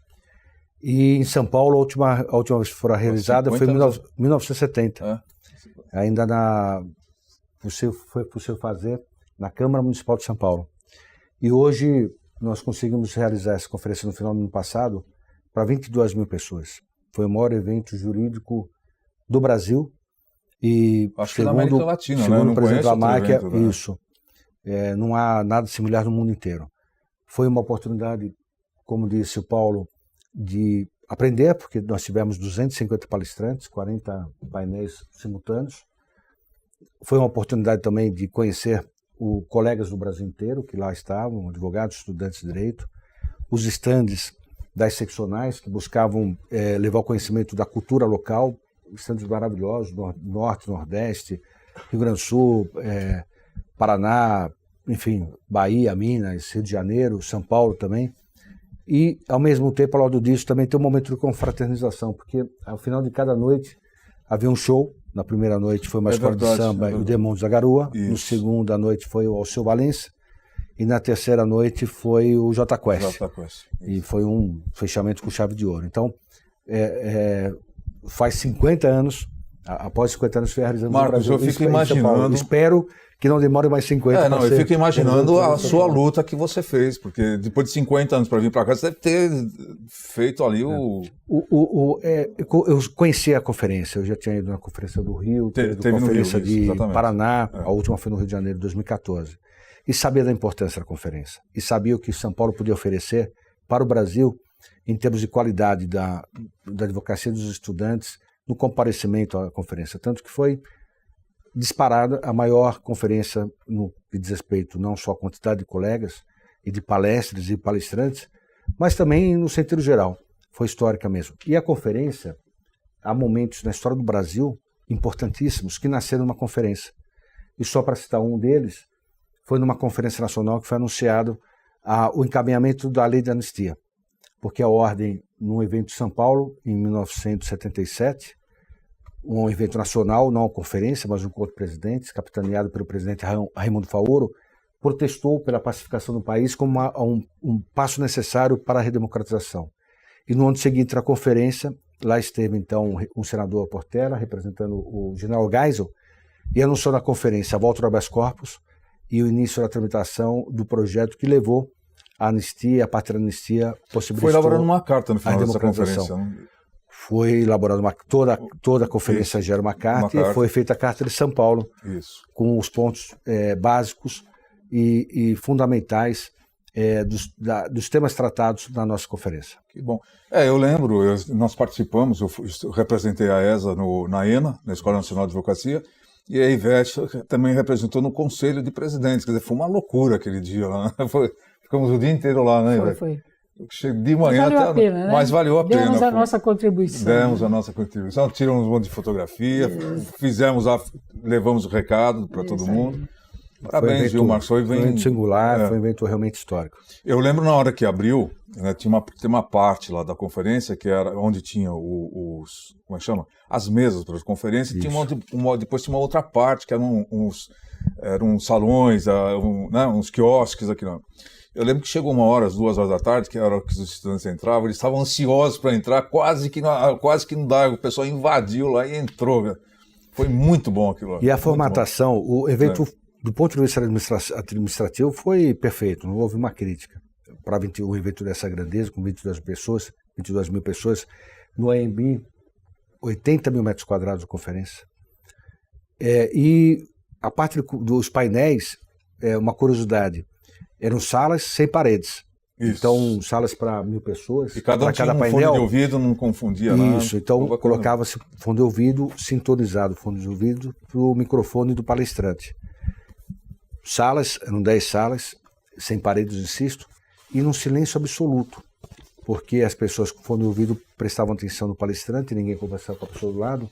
E em São Paulo, a última vez que foi realizada foi em 1970. Ainda foi possível fazer na Câmara Municipal de São Paulo. E hoje nós conseguimos realizar essa conferência no final do ano passado para 22 mil pessoas. Foi o maior evento jurídico do Brasil. E acho que na América Latina, segundo né? o presidente da Máquia, evento, né? isso. Não há nada similar no mundo inteiro. Foi uma oportunidade, como disse o Paulo, de aprender, porque nós tivemos 250 palestrantes, 40 painéis simultâneos. Foi uma oportunidade também de conhecer colegas do Brasil inteiro, que lá estavam, advogados, estudantes de direito, os estandes das seccionais, que buscavam levar o conhecimento da cultura local, estandes maravilhosos, Norte, Nordeste, Rio Grande do Sul, Paraná, enfim, Bahia, Minas, Rio de Janeiro, São Paulo também. E, ao mesmo tempo, ao lado disso, também tem um momento de confraternização, porque ao final de cada noite havia um show. Na primeira noite foi uma escola de samba e o Demônios da Garoa. Isso. Na segunda noite foi o Alceu Valença. E na terceira noite foi o Jota Quest. E foi um fechamento com chave de ouro. Então, faz 50 anos, após 50 anos, foi realizando Marcos, no Brasil. eu fico imaginando... Espero que não demore mais 50. Eu fico imanginando a sua luta que você fez, porque depois de 50 anos para vir para cá, você deve ter feito ali eu conheci a conferência, eu já tinha ido na conferência do Rio, teve conferência no Rio, de Paraná, a última foi no Rio de Janeiro, em 2014. E sabia da importância da conferência, e sabia o que São Paulo podia oferecer para o Brasil em termos de qualidade da advocacia dos estudantes no comparecimento à conferência, tanto que foi disparada a maior conferência no que diz respeito não só à quantidade de colegas e de palestras e palestrantes, mas também no sentido geral. Foi histórica mesmo. E a conferência, há momentos na história do Brasil importantíssimos que nasceram numa conferência. E só para citar um deles, foi numa conferência nacional que foi anunciado o encaminhamento da lei de anistia. Porque a ordem, num evento de São Paulo, em 1977, um evento nacional, não uma conferência, mas um encontro de presidentes, capitaneado pelo presidente Raimundo Faoro, protestou pela pacificação do país como um passo necessário para a redemocratização. E no ano seguinte, na conferência, lá esteve então um senador Portela, representando o general Geisel, e anunciou na conferência a volta do habeas corpus e o início da tramitação do projeto que levou a anistia, a pátria anistia, possibilitou... Foi elaborando uma carta no final dessa conferência, né? Foi elaborada toda a conferência gera uma carta e foi feita a Carta de São Paulo, com os pontos básicos e fundamentais dos temas tratados na nossa conferência. Que bom. Eu lembro, nós participamos, eu representei a ESA na ENA, na Escola Nacional de Advocacia, e a Ivete também representou no Conselho de Presidentes, quer dizer, foi uma loucura aquele dia lá, ficamos o dia inteiro lá, né, Ivete? Foi. De manhã valeu a pena, né? Mas valeu a pena. Demos a nossa contribuição. Demos a nossa contribuição, tiramos um monte de fotografia, levamos o recado para todo mundo. Parabéns, viu, Marcos? Foi um evento singular, foi um evento realmente histórico. Eu lembro na hora que abriu, né, tinha uma parte lá da conferência que era onde tinha como é que chama? As mesas para as conferências, e depois tinha uma outra parte que eram uns salões, uns quiosques aqui. Não. Eu lembro que chegou uma hora, às 2 horas da tarde, que era a hora que os estudantes entravam, eles estavam ansiosos para entrar, quase que não dá, o pessoal invadiu lá e entrou. Né? Foi muito bom aquilo lá. E a formatação, o evento, do ponto de vista administrativo, foi perfeito, não houve uma crítica. Para um evento dessa grandeza, com 22 mil pessoas, no AMB, 80 mil metros quadrados de conferência. E a parte dos painéis, uma curiosidade, eram salas sem paredes. Isso. Então, salas para 1.000 pessoas. E cada painel, fone de ouvido, não confundia nada. Isso, então colocava-se fone de ouvido sintonizado, fone de ouvido para o microfone do palestrante. Salas, eram 10 salas, sem paredes, insisto, e num silêncio absoluto, porque as pessoas com fone de ouvido prestavam atenção no palestrante, ninguém conversava com a pessoa do lado,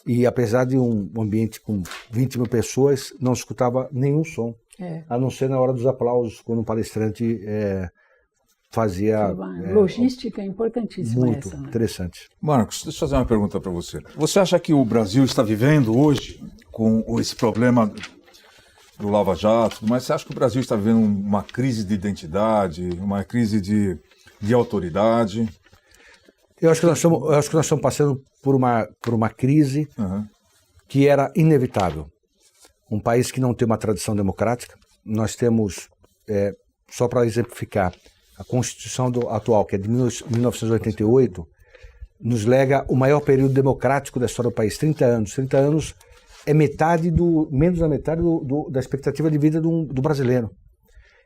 e apesar de um ambiente com 20 mil pessoas, não escutava nenhum som. A não ser na hora dos aplausos, quando o palestrante fazia... Uma logística importantíssima muito essa. Né? interessante. Marcos, deixa eu fazer uma pergunta para você. Você acha que o Brasil está vivendo hoje, com esse problema do Lava Jato, mas você acha que o Brasil está vivendo uma crise de identidade, uma crise de autoridade? Eu acho que nós estamos passando por uma crise que era inevitável. Um país que não tem uma tradição democrática, nós temos, só para exemplificar, a Constituição atual, que é de 1988, nos lega o maior período democrático da história do país, 30 anos. 30 anos é menos da metade da expectativa de vida do brasileiro.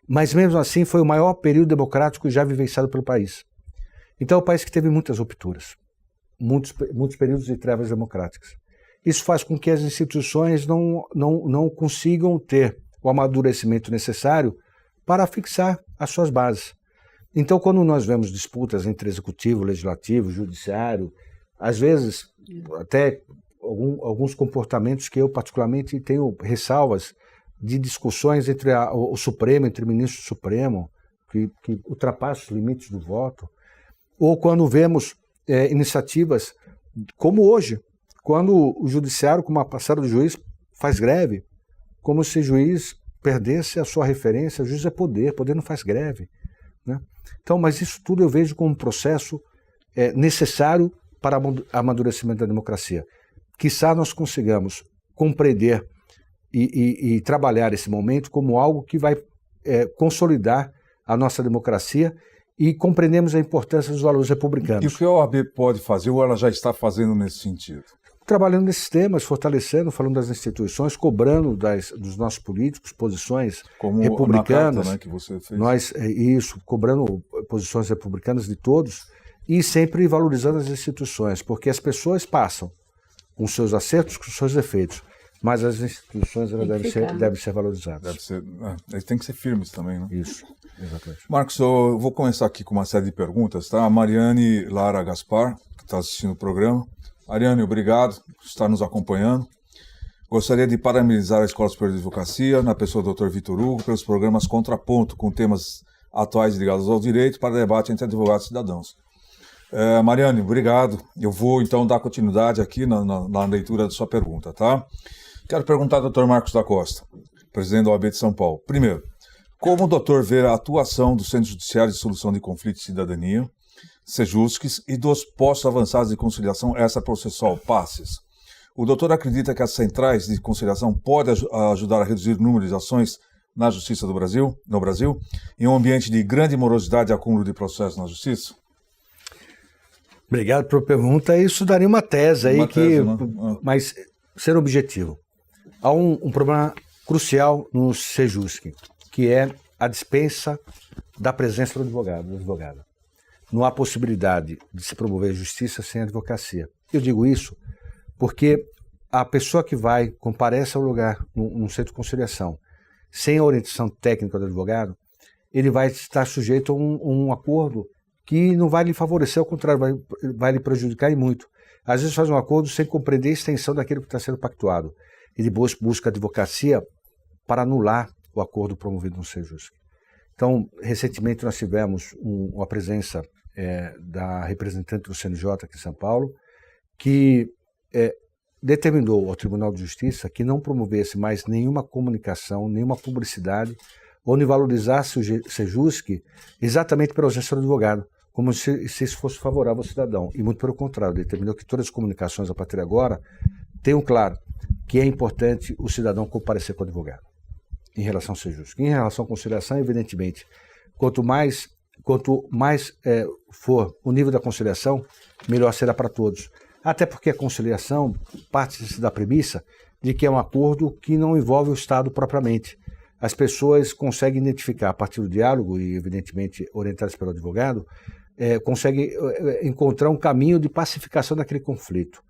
Mas mesmo assim foi o maior período democrático já vivenciado pelo país. Então é um país que teve muitas rupturas, muitos períodos de trevas democráticas. Isso faz com que as instituições não consigam ter o amadurecimento necessário para fixar as suas bases. Então, quando nós vemos disputas entre executivo, legislativo, judiciário, às vezes até alguns comportamentos que eu particularmente tenho ressalvas de discussões entre o Supremo, entre o ministro do Supremo, que ultrapassam os limites do voto, ou quando vemos iniciativas como hoje, quando o judiciário, com uma passada do juiz, faz greve, como se o juiz perdesse a sua referência. O juiz é poder não faz greve. Né? Então, mas isso tudo eu vejo como um processo necessário para o amadurecimento da democracia. Quiçá nós consigamos compreender e trabalhar esse momento como algo que vai consolidar a nossa democracia e compreendemos a importância dos valores republicanos. E o que a OAB pode fazer, ou ela já está fazendo nesse sentido? Trabalhando nesses temas, fortalecendo, falando das instituições, cobrando dos nossos políticos posições como republicanas. Na carta, né, que você fez. Cobrando posições republicanas de todos e sempre valorizando as instituições, porque as pessoas passam com seus acertos, com seus defeitos, mas as instituições elas devem ser valorizadas. Eles têm que ser firmes também, né? Isso, exatamente. Marcos, eu vou começar aqui com uma série de perguntas, tá? A Mariane Lara Gaspar, que está assistindo o programa. Mariane, obrigado por estar nos acompanhando. Gostaria de parabenizar a Escola Superior de Advocacia, na pessoa do Dr. Vitor Hugo, pelos programas Contraponto, com temas atuais ligados ao direito para debate entre advogados e cidadãos. Mariane, obrigado. Eu vou, então, dar continuidade aqui na leitura da sua pergunta, tá? Quero perguntar ao Dr. Marcos da Costa, presidente da OAB de São Paulo. Primeiro, como o doutor vê a atuação do Centro Judiciário de Solução de Conflitos e Cidadania, Sejusques, e dos postos avançados de conciliação extraprocessual, PACES? O doutor acredita que as centrais de conciliação podem ajudar a reduzir o número de ações na Justiça no Brasil, em um ambiente de grande morosidade e acúmulo de processos na Justiça? Obrigado pela pergunta. Isso daria uma tese aí, mas ser objetivo. Há um problema crucial no Sejusque, que é a dispensa da presença do advogado. Não há possibilidade de se promover justiça sem advocacia. Eu digo isso porque a pessoa que comparece ao lugar, num centro de conciliação, sem a orientação técnica do advogado, ele vai estar sujeito a um acordo que não vai lhe favorecer, ao contrário, vai lhe prejudicar e muito. Às vezes faz um acordo sem compreender a extensão daquilo que está sendo pactuado. Ele busca advocacia para anular o acordo promovido no Sejusque. Então, recentemente nós tivemos uma presença da representante do CNJ aqui em São Paulo, que determinou ao Tribunal de Justiça que não promovesse mais nenhuma comunicação, nenhuma publicidade, onde valorizasse o Sejusque exatamente pela ausência do advogado, como se isso fosse favorável ao cidadão. E muito pelo contrário, determinou que todas as comunicações a partir de agora tenham claro que é importante o cidadão comparecer com o advogado em relação ao Sejusque. Em relação à conciliação, evidentemente, quanto mais for o nível da conciliação, melhor será para todos. Até porque a conciliação parte da premissa de que é um acordo que não envolve o Estado propriamente. As pessoas conseguem identificar, a partir do diálogo, e evidentemente orientadas pelo advogado, conseguem encontrar um caminho de pacificação daquele conflito.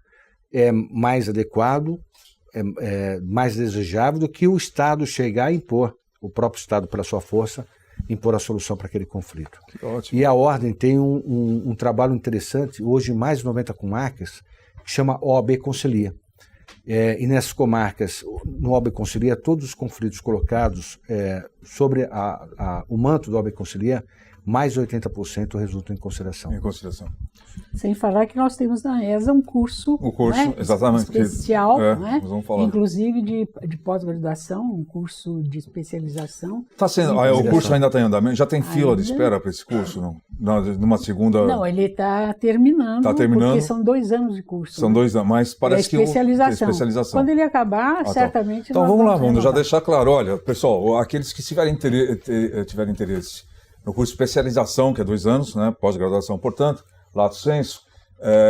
É mais adequado, mais desejável do que o Estado chegar a impor, o próprio Estado, pela sua força, impor a solução para aquele conflito. Ótimo. E a Ordem tem um trabalho interessante, hoje mais de 90 comarcas, que chama OAB Concilia. E nessas comarcas, no OAB Concilia, todos os conflitos colocados sobre o manto do OAB Concilia, mais 80% resultam em conciliação. Em consideração. Sem falar que nós temos na ESA um curso, O curso, né, exatamente. especial, né, nós vamos falar. inclusive de pós-graduação, um curso de especialização. Tá sendo, o curso ainda está em andamento? Já tem fila de Ainda. espera para esse curso? Não? Numa segunda... Não, ele está terminando, Tá terminando. porque são 2 anos de curso. São 2 anos, mas parece é especialização. que... Especialização. Quando ele acabar, tá. certamente Então nós vamos lá, vamos já renovar. deixar claro. Olha, pessoal, aqueles que tiverem interesse no curso de especialização, que é 2 anos, né, pós-graduação, portanto, lato sensu,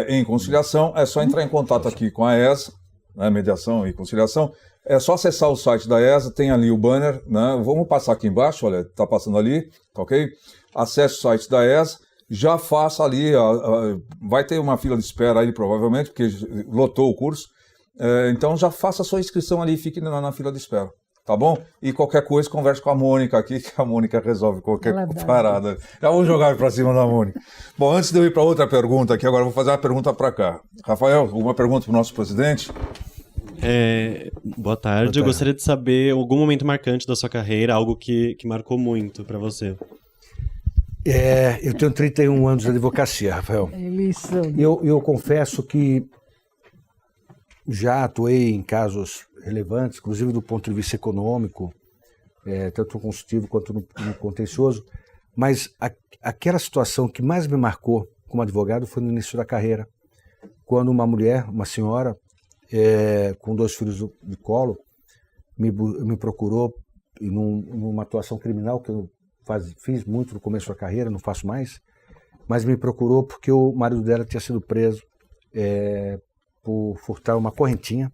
em conciliação, é só entrar em contato aqui com a ESA, né, mediação e conciliação. É só acessar o site da ESA, tem ali o banner, né, vamos passar aqui embaixo, olha, está passando ali, tá ok? Acesse o site da ESA, já faça ali, vai ter uma fila de espera aí provavelmente, porque lotou o curso, então já faça a sua inscrição ali e fique na fila de espera. Tá bom? E qualquer coisa, converse com a Mônica aqui, que a Mônica resolve qualquer parada. Já vou jogar para cima da Mônica. Bom, antes de eu ir para outra pergunta aqui, agora eu vou fazer uma pergunta para cá. Rafael, alguma pergunta para o nosso presidente? Boa tarde. Eu gostaria de saber algum momento marcante da sua carreira, algo que marcou muito para você. Eu tenho 31 anos de advocacia, Rafael. Isso. Eu confesso que já atuei em casos relevantes, inclusive do ponto de vista econômico, tanto no consultivo quanto no contencioso, mas aquela situação que mais me marcou como advogado foi no início da carreira, quando uma mulher, uma senhora, com 2 filhos de colo, me procurou numa atuação criminal que eu fiz muito no começo da carreira, não faço mais, mas me procurou porque o marido dela tinha sido preso por furtar uma correntinha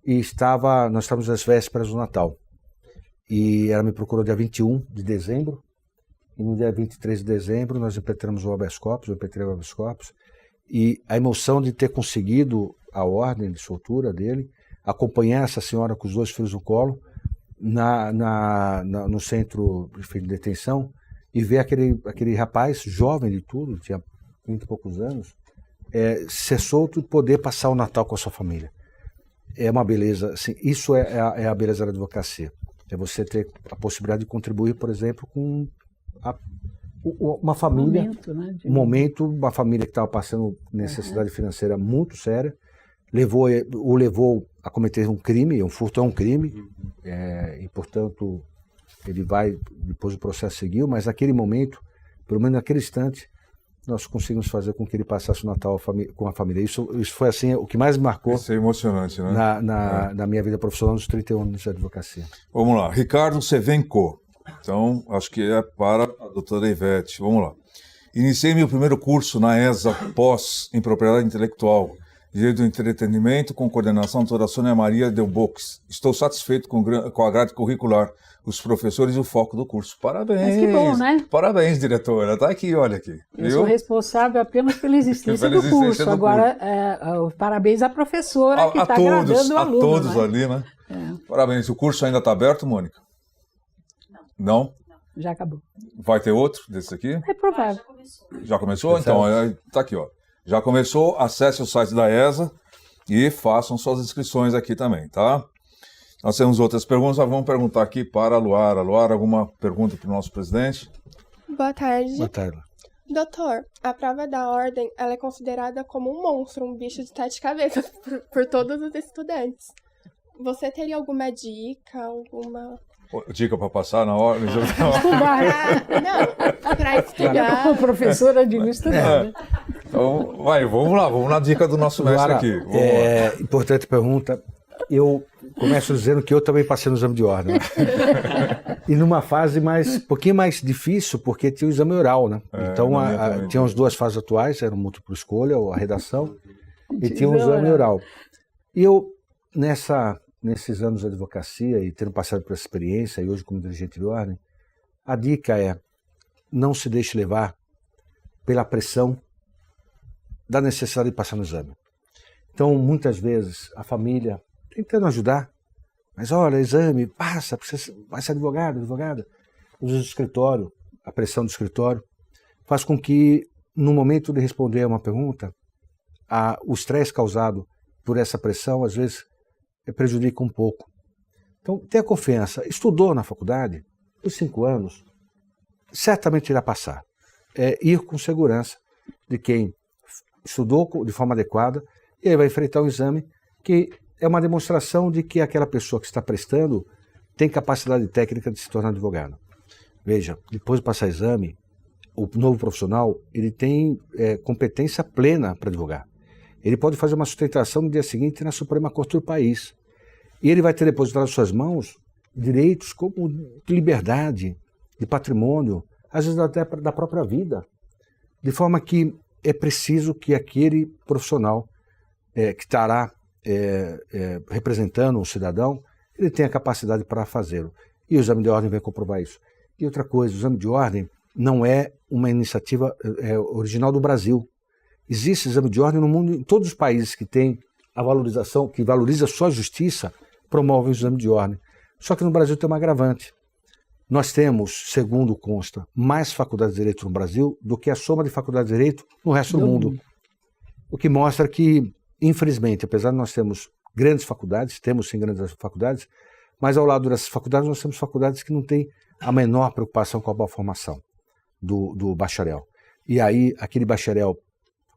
e nós estávamos nas vésperas do Natal. E ela me procurou dia 21 de dezembro e no dia 23 de dezembro nós impetramos o habeas corpus, eu impetrei o habeas corpus, e a emoção de ter conseguido a ordem de soltura dele, acompanhar essa senhora com os 2 filhos no colo no centro de detenção e ver aquele rapaz jovem de tudo, tinha 30 e poucos anos, ser solto e poder passar o Natal com a sua família. É uma beleza, assim, isso é a beleza da advocacia. É você ter a possibilidade de contribuir, por exemplo, com uma família, uma família que estava passando necessidade financeira muito séria, o levou a cometer um crime, um furto é um crime, e portanto ele vai, depois o processo seguiu, mas naquele momento, pelo menos naquele instante, nós conseguimos fazer com que ele passasse o Natal com a família. Isso foi assim o que mais me marcou. Isso é emocionante, né? Na minha vida profissional nos 31 anos de advocacia. Vamos lá, Ricardo Sevenco. Então, acho que é para a doutora Ivete. Vamos lá. Iniciei meu primeiro curso na ESA pós em propriedade intelectual, direito do entretenimento, com coordenação doutora Sônia Maria Delbox. Estou satisfeito com a grade curricular, os professores e o foco do curso. Parabéns. Mas que bom, né? Parabéns, diretora. Está aqui, olha aqui. Eu sou responsável apenas pela existência do curso. Agora, parabéns à professora que está agradando o aluno. A todos, né? ali, né? Parabéns. O curso ainda está aberto, Mônica? Não? Já acabou. Vai ter outro desse aqui? É provável. Já começou? Então, está aqui, ó. Já começou, acesse o site da ESA e façam suas inscrições aqui também, tá? Nós temos outras perguntas, nós vamos perguntar aqui para a Luara. Luara, alguma pergunta para o nosso presidente? Boa tarde. Boa tarde. Doutor, a prova da ordem ela é considerada como um monstro, um bicho de 7 cabeças por todos os estudantes. Você teria alguma dica, alguma... Dica para passar na ordem? Não, para estudar. Como professora de estudar, né? Então, vamos lá, vamos na dica do nosso mestre Luara, aqui. Importante pergunta. Eu começo dizendo que eu também passei no exame de ordem. Né? E numa fase um pouquinho mais difícil, porque tinha o exame oral, né? Então, tinha as 2 fases atuais, era o múltipla escolha, a redação, e tinha o exame oral. E eu, nesses anos de advocacia e tendo passado por essa experiência, e hoje como dirigente de ordem, a dica é: não se deixe levar pela pressão da necessidade de passar no exame. Então, muitas vezes, a família tentando ajudar, mas olha, exame, passa, vai ser advogada. O escritório, a pressão do escritório, faz com que, no momento de responder a uma pergunta, o estresse causado por essa pressão, às vezes, prejudica um pouco. Então, tenha confiança. Estudou na faculdade por 5 anos, certamente irá passar. É ir com segurança de quem estudou de forma adequada e aí vai enfrentar um exame que é uma demonstração de que aquela pessoa que está prestando tem capacidade técnica de se tornar advogado. Veja, depois de passar exame, o novo profissional ele tem competência plena para advogar. Ele pode fazer uma sustentação no dia seguinte na Suprema Corte do país. E ele vai ter depositado nas suas mãos direitos como de liberdade, de patrimônio, às vezes até da própria vida. De forma que é preciso que aquele profissional que estará representando um cidadão, ele tenha capacidade para fazê-lo. E o exame de ordem vai comprovar isso. E outra coisa, o exame de ordem não é uma iniciativa original do Brasil. Existe exame de ordem no mundo, em todos os países que têm a valorização, que valoriza só a justiça, promovem o exame de ordem. Só que no Brasil tem uma agravante. Nós temos, segundo consta, mais faculdades de direito no Brasil do que a soma de faculdades de direito no resto do mundo. O que mostra que, infelizmente, apesar de nós termos grandes faculdades, temos sim grandes faculdades, mas ao lado dessas faculdades nós temos faculdades que não têm a menor preocupação com a boa formação do bacharel. E aí, aquele bacharel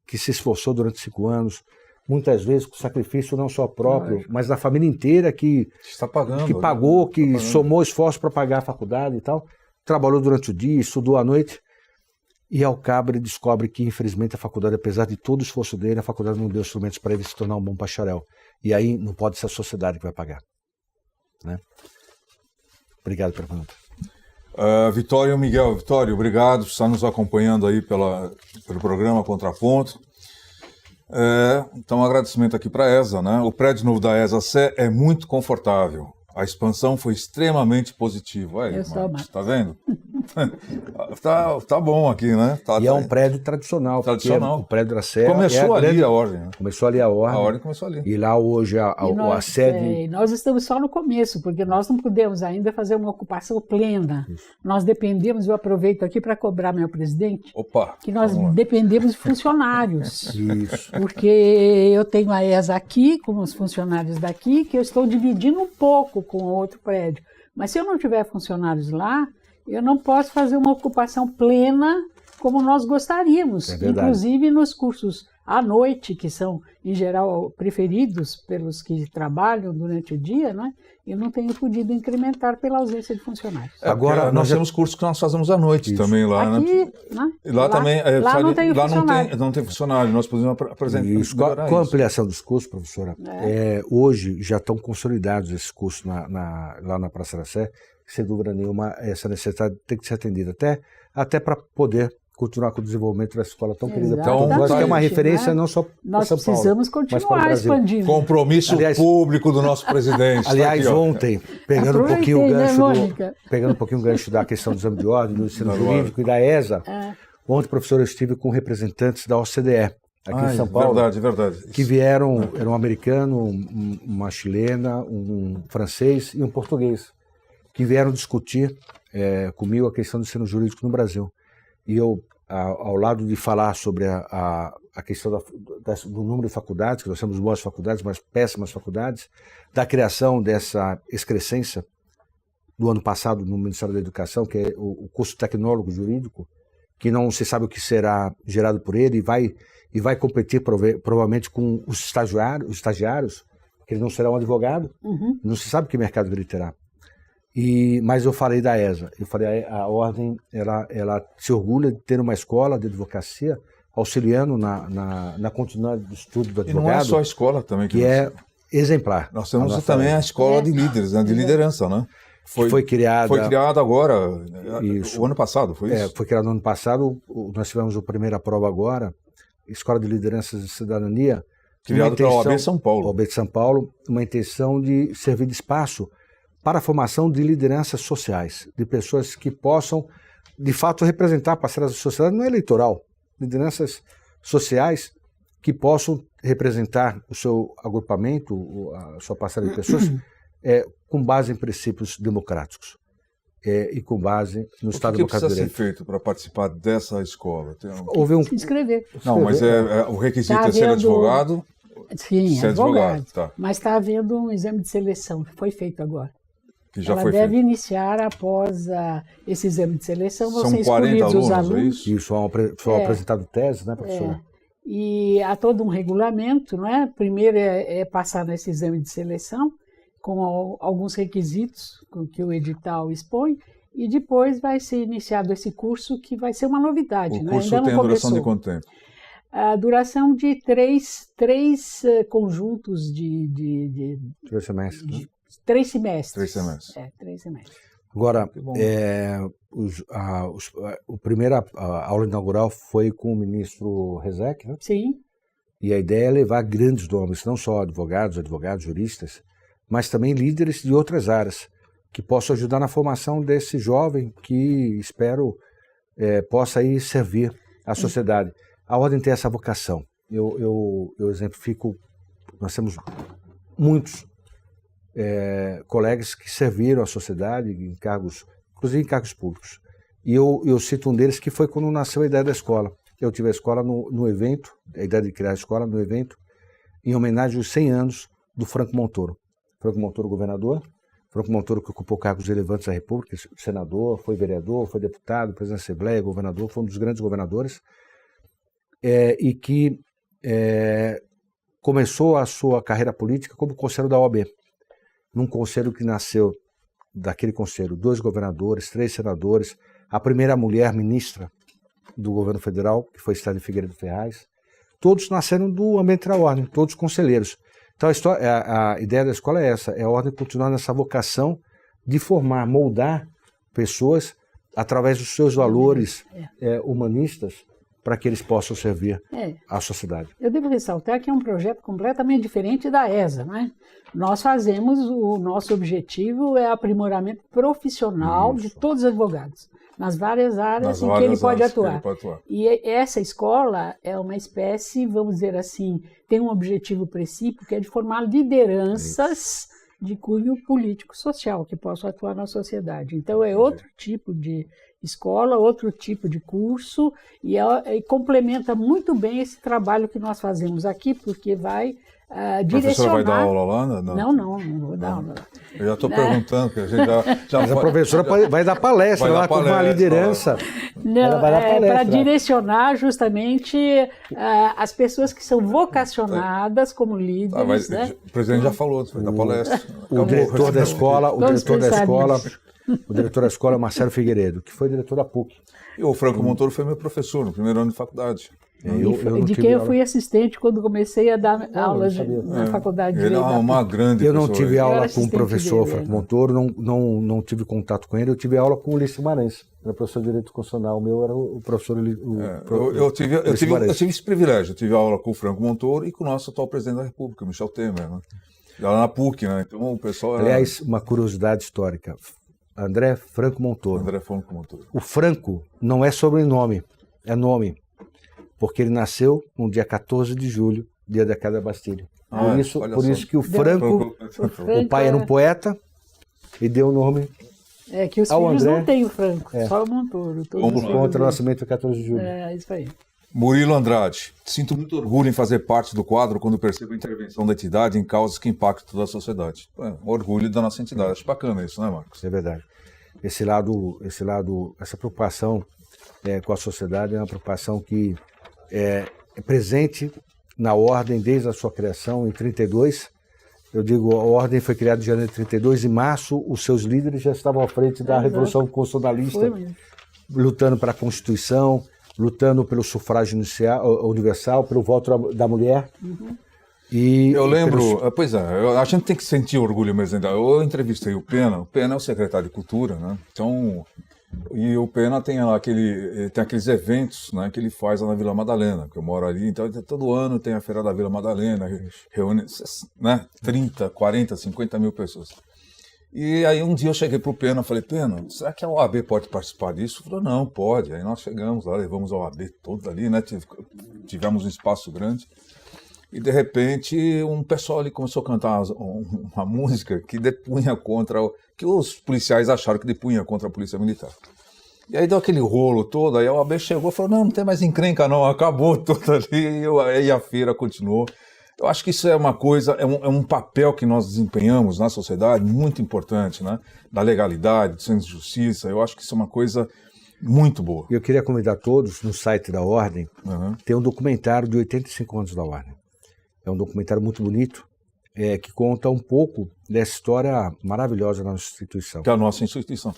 que se esforçou durante 5 anos, muitas vezes com sacrifício não só próprio, mas da família inteira que está pagando, que pagou, que está pagando. Somou esforço para pagar a faculdade e tal, trabalhou durante o dia, estudou à noite, e ao cabo ele descobre que, infelizmente, a faculdade, apesar de todo o esforço dele, a faculdade não deu instrumentos para ele se tornar um bom bacharel. E aí não pode ser a sociedade que vai pagar. Né? Obrigado pela pergunta. Vitório e Miguel. Vitório, obrigado por estar nos acompanhando aí pelo programa Contraponto. Então, um agradecimento aqui para a ESA, né? O prédio novo da ESA Sé é muito confortável. A expansão foi extremamente positiva. Aí, Marcos, tá vendo? tá bom aqui, né? É um prédio tradicional. Tradicional. O prédio da Sé começou ali a ordem. Né? Começou ali a ordem. A ordem começou ali. E lá hoje a sede... nós estamos só no começo, porque nós não podemos ainda fazer uma ocupação plena. Isso. Nós dependemos, eu aproveito aqui para cobrar meu presidente, que nós dependemos de funcionários. Isso. Porque eu tenho a ESA aqui, com os funcionários daqui, que eu estou dividindo um pouco com outro prédio. Mas se eu não tiver funcionários lá, eu não posso fazer uma ocupação plena como nós gostaríamos. Inclusive nos cursos à noite, que são, em geral, preferidos pelos que trabalham durante o dia, né? Eu não tenho podido incrementar pela ausência de funcionários. Agora, nós temos cursos que nós fazemos à noite também lá. Aqui, né? Lá também, lá não tem funcionário. Não tem funcionário, nós podemos apresentar isso. Com a ampliação dos cursos, professora, hoje já estão consolidados esses cursos lá na Praça da Sé. Sem dúvida nenhuma, essa necessidade tem que ser atendida, até para poder continuar com o desenvolvimento dessa escola tão querida. Então, nós que é uma referência não só para São Paulo, nós precisamos continuar expandindo. Compromisso público do nosso presidente. Aliás, ontem, pegando um pouquinho o gancho da questão do exame de ordem, do ensino jurídico e da ESA, ontem, professor, eu estive com representantes da OCDE, aqui em São Paulo. Verdade. Que vieram, era um americano, uma chilena, um francês e um português, que vieram discutir comigo a questão do ensino jurídico no Brasil. E eu, ao lado de falar sobre a questão do número de faculdades, que nós temos boas faculdades, mas péssimas faculdades, da criação dessa excrescência do ano passado no Ministério da Educação, que é o curso tecnólogo jurídico, que não se sabe o que será gerado por ele, e vai competir provavelmente com os estagiários, que eles não serão advogados, não se sabe que mercado ele terá. Mas eu falei da ESA, a ordem ela se orgulha de ter uma escola de advocacia auxiliando na continuidade do estudo do advogado. E não é só a escola também. Que é exemplar. Nós temos também a escola de líderes, né, de liderança, né? Foi criada agora, o ano passado, foi isso? Foi criada no ano passado, nós tivemos a primeira prova agora, Escola de Lideranças e Cidadania. Criada pela OAB São Paulo. OAB de São Paulo, uma intenção de servir de espaço para a formação de lideranças sociais, de pessoas que possam, de fato, representar parcelas da sociedade, não é eleitoral, lideranças sociais que possam representar o seu agrupamento, a sua parcela de pessoas, com base em princípios democráticos e com base no Estado Democrático de Direito. O que precisa ser feito para participar dessa escola? Se inscrever. Não, mas o requisito é ser advogado? Sim, ser advogado. Tá. Mas está havendo um exame de seleção, que foi feito agora. que já Ela foi deve feito. iniciar após esse exame de seleção, vão São ser 40 escolhidos os alunos, é alunos. isso? Isso, são apresentado teses, né, professora? E há todo um regulamento, não é? Primeiro é passar nesse exame de seleção, com alguns requisitos que o edital expõe, e depois vai ser iniciado esse curso, que vai ser uma novidade. O né? curso Ainda tem não a duração de começou. quanto tempo? A duração de três conjuntos de 3 semestres. Né? 3 semestres. 3 semestres. 3 semestres. Agora, Que bom. a primeira aula inaugural foi com o ministro Rezec, né? Sim, E a ideia é levar grandes nomes, não só advogados, juristas, mas também líderes de outras áreas, que possam ajudar na formação desse jovem que espero possa aí servir à sociedade. A ordem tem essa vocação. Eu exemplifico, nós temos muitos colegas que serviram à sociedade em cargos, inclusive em cargos públicos. E eu cito um deles que foi quando nasceu a ideia da escola. Eu tive a escola no evento, a ideia de criar a escola no evento, em homenagem aos 100 anos do Franco Montoro. Franco Montoro, governador. Franco Montoro, que ocupou cargos relevantes da República, senador, foi vereador, foi deputado, presidente da Assembleia, governador, foi um dos grandes governadores, e que começou a sua carreira política como conselheiro da OAB. Num conselho que nasceu daquele conselho 2 governadores, 3 senadores, a primeira mulher ministra do governo federal, que foi Estado de Figueiredo Ferraz, todos nasceram do ambiente da ordem, todos conselheiros. Então a ideia da escola é essa, é a ordem continuar nessa vocação de formar, moldar pessoas através dos seus valores humanistas, para que eles possam servir à sociedade. Eu devo ressaltar que é um projeto completamente diferente da ESA, né? Nós fazemos, o nosso objetivo é aprimoramento profissional de todos os advogados, nas várias áreas em que ele pode atuar. E essa escola é uma espécie, vamos dizer assim, tem um objetivo preciso, que é de formar lideranças de cunho político-social, que possam atuar na sociedade. Então é outro tipo de escola, outro tipo de curso, e complementa muito bem esse trabalho que nós fazemos aqui, porque vai direcionar... A professora vai dar aula lá? Não vou dar aula lá. Eu já estou perguntando, porque a gente já Mas a professora vai dar palestra lá com uma liderança. Não, para direcionar justamente as pessoas que são vocacionadas como líderes. Né? O presidente já falou, vai dar palestra. O diretor da escola, o diretor da escola é Marcelo Figueiredo, que foi diretor da PUC. E o Franco Montoro foi meu professor no primeiro ano de faculdade. De quem eu fui assistente quando comecei a dar aulas na faculdade de Ele é Direito. uma grande Eu não pessoa. tive aula com o assistente professor dele, Franco Montoro, não tive contato com ele, eu tive aula com o Ulisses Guimarães, era professor de Direito Constitucional, o meu era o professor Eu tive esse privilégio, eu tive aula com o Franco Montoro e com o nosso atual presidente da República, Michel Temer, né? Lá na PUC, né? Então o pessoal era... Aliás, uma curiosidade histórica, André Franco Montoro. André Franco Montoro. O Franco não é sobrenome, é nome, porque ele nasceu no dia 14 de julho, dia da queda da Bastilha. Por isso que o Franco, o pai era um poeta e deu o nome que os ao filhos André. não têm o Franco, só o Montoro. Vamos contra o nascimento do 14 de julho. Isso aí. Murilo Andrade, sinto muito orgulho em fazer parte do quadro quando percebo a intervenção da entidade em causas que impactam toda a sociedade. Orgulho da nossa entidade, acho bacana isso, né, Marcos? É verdade. Essa preocupação com a sociedade é uma preocupação que é presente na Ordem desde a sua criação em 32. Eu digo, a Ordem foi criada em janeiro de 32, em março os seus líderes já estavam à frente da Revolução Constitucionalista, lutando para a Constituição, lutando pelo sufrágio universal, pelo voto da mulher. Eu lembro, a gente tem que sentir orgulho mesmo. Eu entrevistei o Pena é o secretário de Cultura, né? Então, e o Pena tem aqueles eventos, né, que ele faz lá na Vila Madalena, que eu moro ali, então todo ano tem a Feira da Vila Madalena, reúne, né, 30, 40, 50 mil pessoas. E aí um dia eu cheguei pro Pena, falei, Pena, será que a OAB pode participar disso? Ele falou, não, pode. Aí nós chegamos lá, levamos a OAB toda ali, né, tivemos um espaço grande. E de repente um pessoal ali começou a cantar uma música que depunha que os policiais acharam que depunha contra a polícia militar. E aí deu aquele rolo todo, aí a OAB chegou e falou, não tem mais encrenca não, acabou tudo ali, e a feira continuou. Eu acho que isso é uma coisa, é um papel que nós desempenhamos na sociedade muito importante, né? Da legalidade, do senso de justiça. Eu acho que isso é uma coisa muito boa. Eu queria convidar todos, no site da Ordem, Uhum. tem um documentário de 85 anos da Ordem. É um documentário muito bonito, que conta um pouco dessa história maravilhosa da nossa instituição. Que é a nossa instituição.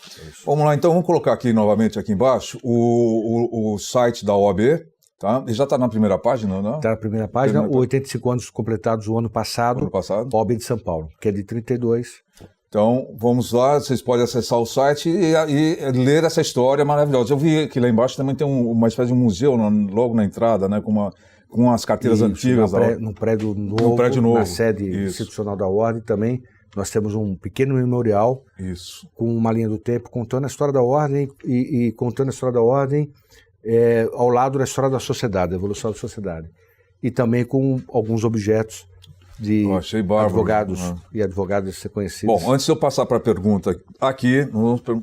Vamos lá, então, vamos colocar aqui novamente aqui embaixo o site da OAB, tá? Ele já está na primeira página, não? Está na primeira página, 85 anos completados o ano passado, OAB de São Paulo, que é de 32. Então, vamos lá, vocês podem acessar o site e ler essa história maravilhosa. Eu vi que lá embaixo também tem uma espécie de museu logo na entrada, né, com as carteiras antigas. No prédio novo, na sede institucional da Ordem também, nós temos um pequeno memorial com uma linha do tempo contando a história da Ordem e contando a história da Ordem ao lado da história da sociedade, da evolução da sociedade. E também com alguns objetos de advogados e advogadas a ser conhecidos. Bom, antes de eu passar para a pergunta aqui,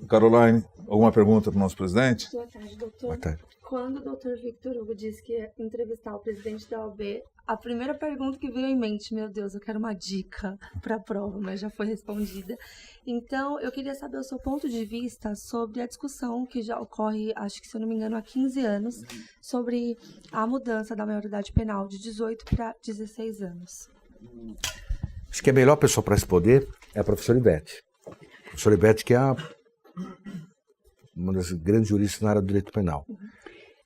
Caroline, alguma pergunta para o nosso presidente? Boa tarde, doutor. Boa tarde. Quando o doutor Victor Hugo disse que ia entrevistar o presidente da OAB, a primeira pergunta que veio em mente, meu Deus, eu quero uma dica para a prova, mas já foi respondida. Então, eu queria saber o seu ponto de vista sobre a discussão que já ocorre, acho que se eu não me engano, há 15 anos, sobre a mudança da maioridade penal de 18 para 16 anos. Acho que a melhor pessoa para responder é a professora Ivete. A professora Ivete, que é uma das grandes juristas na área do direito penal.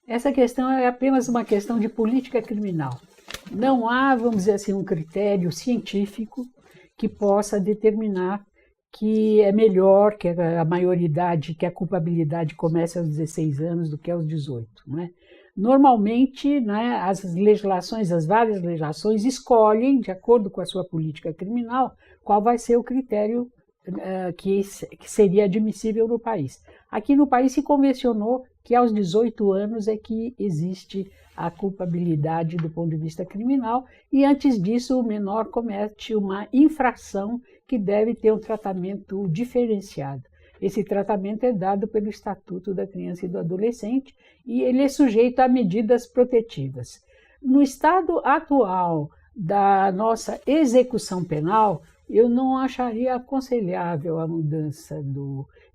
Essa questão é apenas uma questão de política criminal. Não há, vamos dizer assim, um critério científico que possa determinar que é melhor que a maioridade, que a culpabilidade comece aos 16 anos do que aos 18, não é? Normalmente, né, as várias legislações escolhem, de acordo com a sua política criminal, qual vai ser o critério que seria admissível no país. Aqui no país se convencionou que aos 18 anos é que existe a culpabilidade do ponto de vista criminal e antes disso o menor comete uma infração que deve ter um tratamento diferenciado. Esse tratamento é dado pelo Estatuto da Criança e do Adolescente e ele é sujeito a medidas protetivas. No estado atual da nossa execução penal, eu não acharia aconselhável a mudança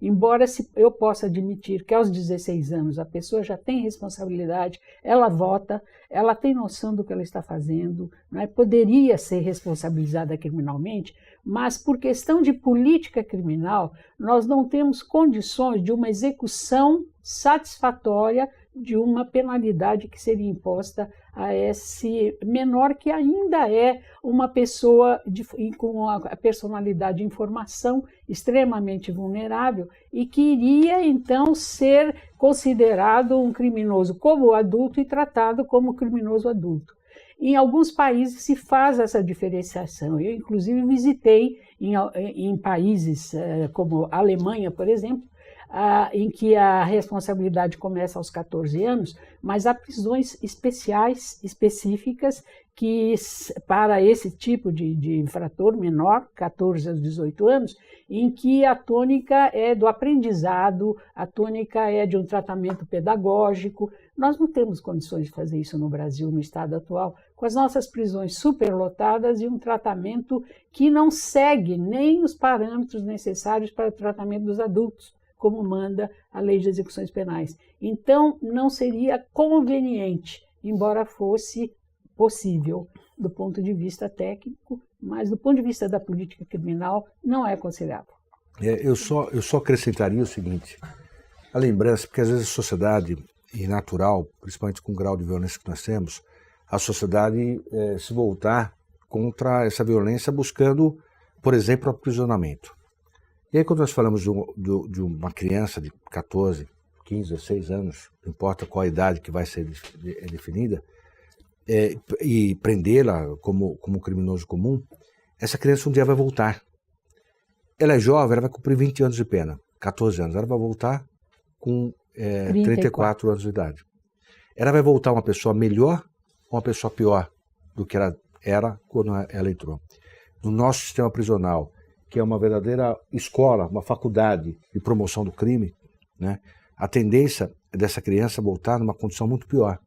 Embora eu possa admitir que aos 16 anos a pessoa já tem responsabilidade, ela vota, ela tem noção do que ela está fazendo, né? Poderia ser responsabilizada criminalmente, mas por questão de política criminal, nós não temos condições de uma execução satisfatória de uma penalidade que seria imposta a esse menor que ainda é uma pessoa com a personalidade em formação extremamente vulnerável e que iria então ser considerado um criminoso como adulto e tratado como criminoso adulto. Em alguns países se faz essa diferenciação. Eu, inclusive, visitei em países como a Alemanha, por exemplo, em que a responsabilidade começa aos 14 anos, mas há prisões específicas que, para esse tipo de infrator menor, 14 aos 18 anos, em que a tônica é do aprendizado, a tônica é de um tratamento pedagógico. Nós não temos condições de fazer isso no Brasil, no estado atual, com as nossas prisões superlotadas e um tratamento que não segue nem os parâmetros necessários para o tratamento dos adultos, como manda a Lei de Execuções Penais. Então, não seria conveniente, embora fosse possível do ponto de vista técnico, mas do ponto de vista da política criminal, não é aconselhável. Eu só acrescentaria o seguinte, a lembrança, porque às vezes a sociedade, e natural, principalmente com o grau de violência que nós temos, a sociedade se voltar contra essa violência buscando, por exemplo, o aprisionamento. E aí, quando nós falamos de uma criança de 14, 15, 16 anos, não importa qual a idade que vai ser definida, e prendê-la como criminoso comum, essa criança um dia vai voltar. Ela é jovem, ela vai cumprir 20 anos de pena, 14 anos. Ela vai voltar com 34 anos de idade. Ela vai voltar uma pessoa melhor ou uma pessoa pior do que ela era quando ela entrou. No nosso sistema prisional, que é uma verdadeira escola, uma faculdade de promoção do crime, né? A tendência dessa criança voltar numa condição muito pior.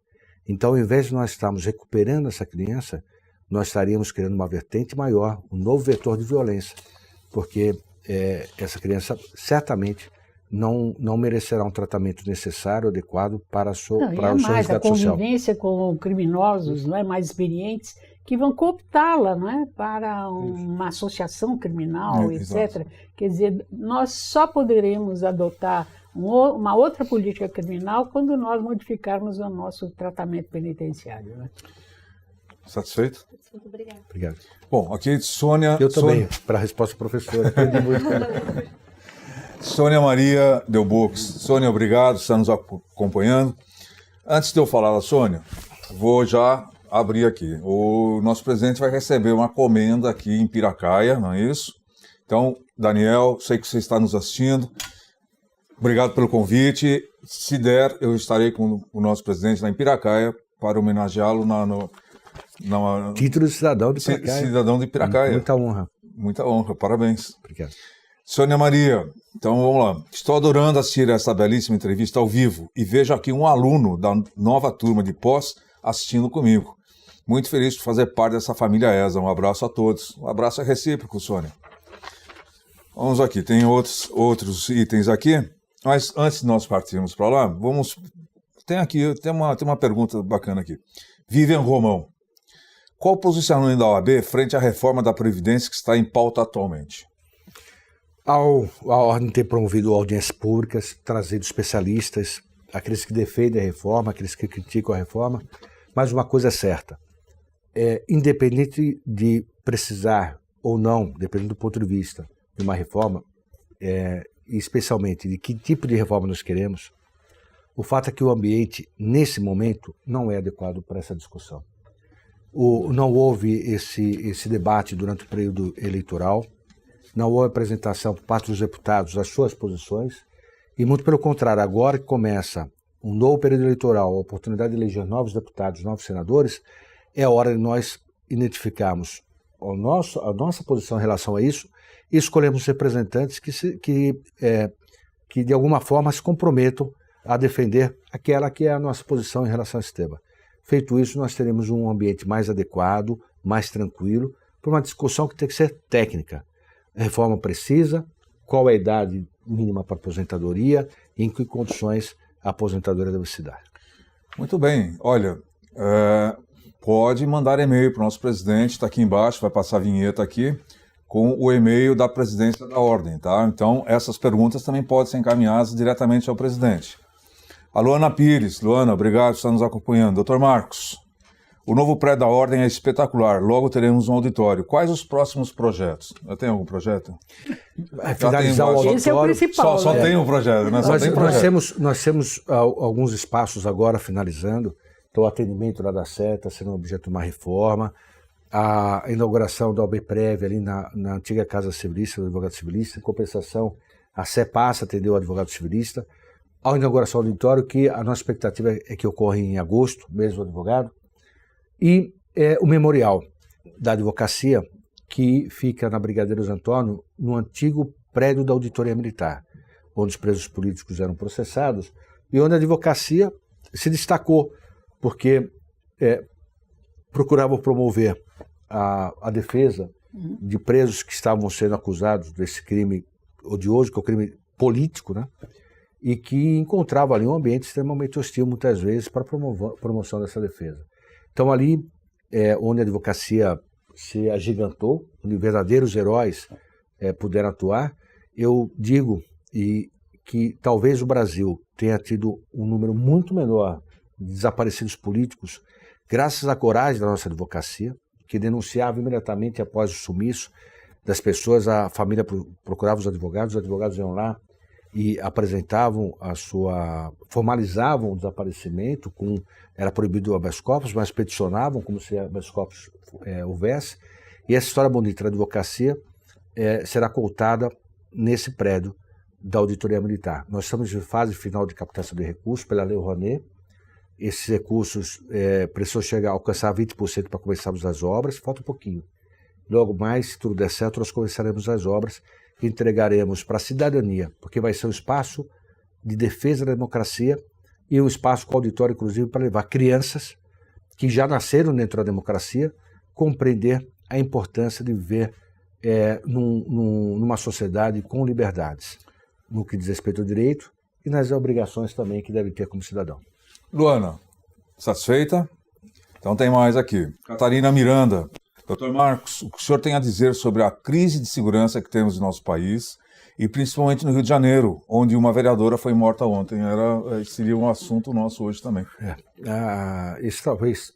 Então, ao invés de nós estarmos recuperando essa criança, nós estaríamos criando uma vertente maior, um novo vetor de violência, porque essa criança certamente não merecerá um tratamento necessário, adequado para, para o seu mais, a resgate social. convivência com criminosos, não é, mais experientes, que vão cooptá-la, não é, para uma associação criminal, etc. Quer dizer, nós só poderemos adotar uma outra política criminal quando nós modificarmos o nosso tratamento penitenciário. Né? Satisfeito? Muito obrigada. Obrigado. Bom, aqui Sônia... Eu também, para a resposta do professor. Aprendi muito. Sônia Maria Delboux. Sônia, obrigado por estar nos acompanhando. Antes de eu falar da Sônia, vou já abrir aqui. O nosso presidente vai receber uma comenda aqui em Piracaia, não é isso? Então, Daniel, sei que você está nos assistindo. Obrigado pelo convite. Se der, eu estarei com o nosso presidente lá em Piracaia para homenageá-lo Título de cidadão de Piracaia. Cidadão de Piracaia. Muita honra. Muita honra, parabéns. Obrigado. Sônia Maria, então vamos lá. Estou adorando assistir essa belíssima entrevista ao vivo e vejo aqui um aluno da nova turma de pós assistindo comigo. Muito feliz de fazer parte dessa família ESA. Um abraço a todos. Um abraço recíproco, Sônia. Vamos aqui, tem outros itens aqui, mas antes de nós partirmos para lá, tem uma pergunta bacana aqui. Vivian Romão, qual o posicionamento da OAB frente à reforma da Previdência que está em pauta atualmente? A Ordem ter promovido audiências públicas, trazido especialistas, aqueles que defendem a reforma, aqueles que criticam a reforma, mas uma coisa é certa, independente de precisar ou não, dependendo do ponto de vista de uma reforma, especialmente de que tipo de reforma nós queremos, o fato é que o ambiente, nesse momento, não é adequado para essa discussão. Não houve esse debate durante o período eleitoral, não houve apresentação por parte dos deputados das suas posições, e muito pelo contrário, agora que começa um novo período eleitoral, a oportunidade de eleger novos deputados, novos senadores, é hora de nós identificarmos a nossa posição em relação a isso e escolhermos representantes que de alguma forma se comprometam a defender aquela que é a nossa posição em relação a esse tema. Feito isso, nós teremos um ambiente mais adequado, mais tranquilo, para uma discussão que tem que ser técnica. A reforma precisa, qual é a idade mínima para aposentadoria e em que condições a aposentadoria deve se dar. Muito bem. Olha, pode mandar e-mail para o nosso presidente, está aqui embaixo, vai passar a vinheta aqui, com o e-mail da presidência da Ordem, tá? Então, essas perguntas também podem ser encaminhadas diretamente ao presidente. A Luana Pires. Luana, obrigado por estar nos acompanhando. Doutor Marcos, o novo prédio da Ordem é espetacular, logo teremos um auditório. Quais os próximos projetos? Já tem algum projeto? Finalizar o auditório. Esse é o principal. Só tem um projeto, né? Nós temos alguns espaços agora finalizando. Então, o atendimento lá da Sé está sendo objeto de uma reforma. A inauguração da OAB Prévia ali na antiga Casa Civilista, do advogado civilista. Em compensação, a Sé passa a atender o advogado civilista. A inauguração do auditório, que a nossa expectativa é que ocorra em agosto, mês do advogado. E o memorial da advocacia, que fica na Brigadeiros Antônio, no antigo prédio da Auditoria Militar, onde os presos políticos eram processados, e onde a advocacia se destacou, porque procurava promover a defesa de presos que estavam sendo acusados desse crime odioso, que é o crime político, né? E que encontrava ali um ambiente extremamente hostil, muitas vezes, para a promoção dessa defesa. Então, ali onde a advocacia se agigantou, onde verdadeiros heróis puderam atuar, eu digo que talvez o Brasil tenha tido um número muito menor de desaparecidos políticos, graças à coragem da nossa advocacia, que denunciava imediatamente após o sumiço das pessoas, a família procurava os advogados iam lá e apresentavam formalizavam o desaparecimento, era proibido o habeas corpus, mas peticionavam como se habeas corpus houvesse, e essa história bonita da advocacia será contada nesse prédio da Auditoria Militar. Nós estamos em fase final de captação de recursos pela Lei Rouanet. Esses recursos precisam alcançar 20% para começarmos as obras, falta um pouquinho. Logo mais, se tudo der certo, nós começaremos as obras que entregaremos para a cidadania, porque vai ser um espaço de defesa da democracia e um espaço com auditório, inclusive, para levar crianças que já nasceram dentro da democracia, compreender a importância de viver numa sociedade com liberdades, no que diz respeito ao direito e nas obrigações também que deve ter como cidadão. Luana, satisfeita? Então tem mais aqui. Catarina Miranda. Dr. Marcos, o que o senhor tem a dizer sobre a crise de segurança que temos em nosso país e principalmente no Rio de Janeiro, onde uma vereadora foi morta ontem? Seria um assunto nosso hoje também. Esse talvez,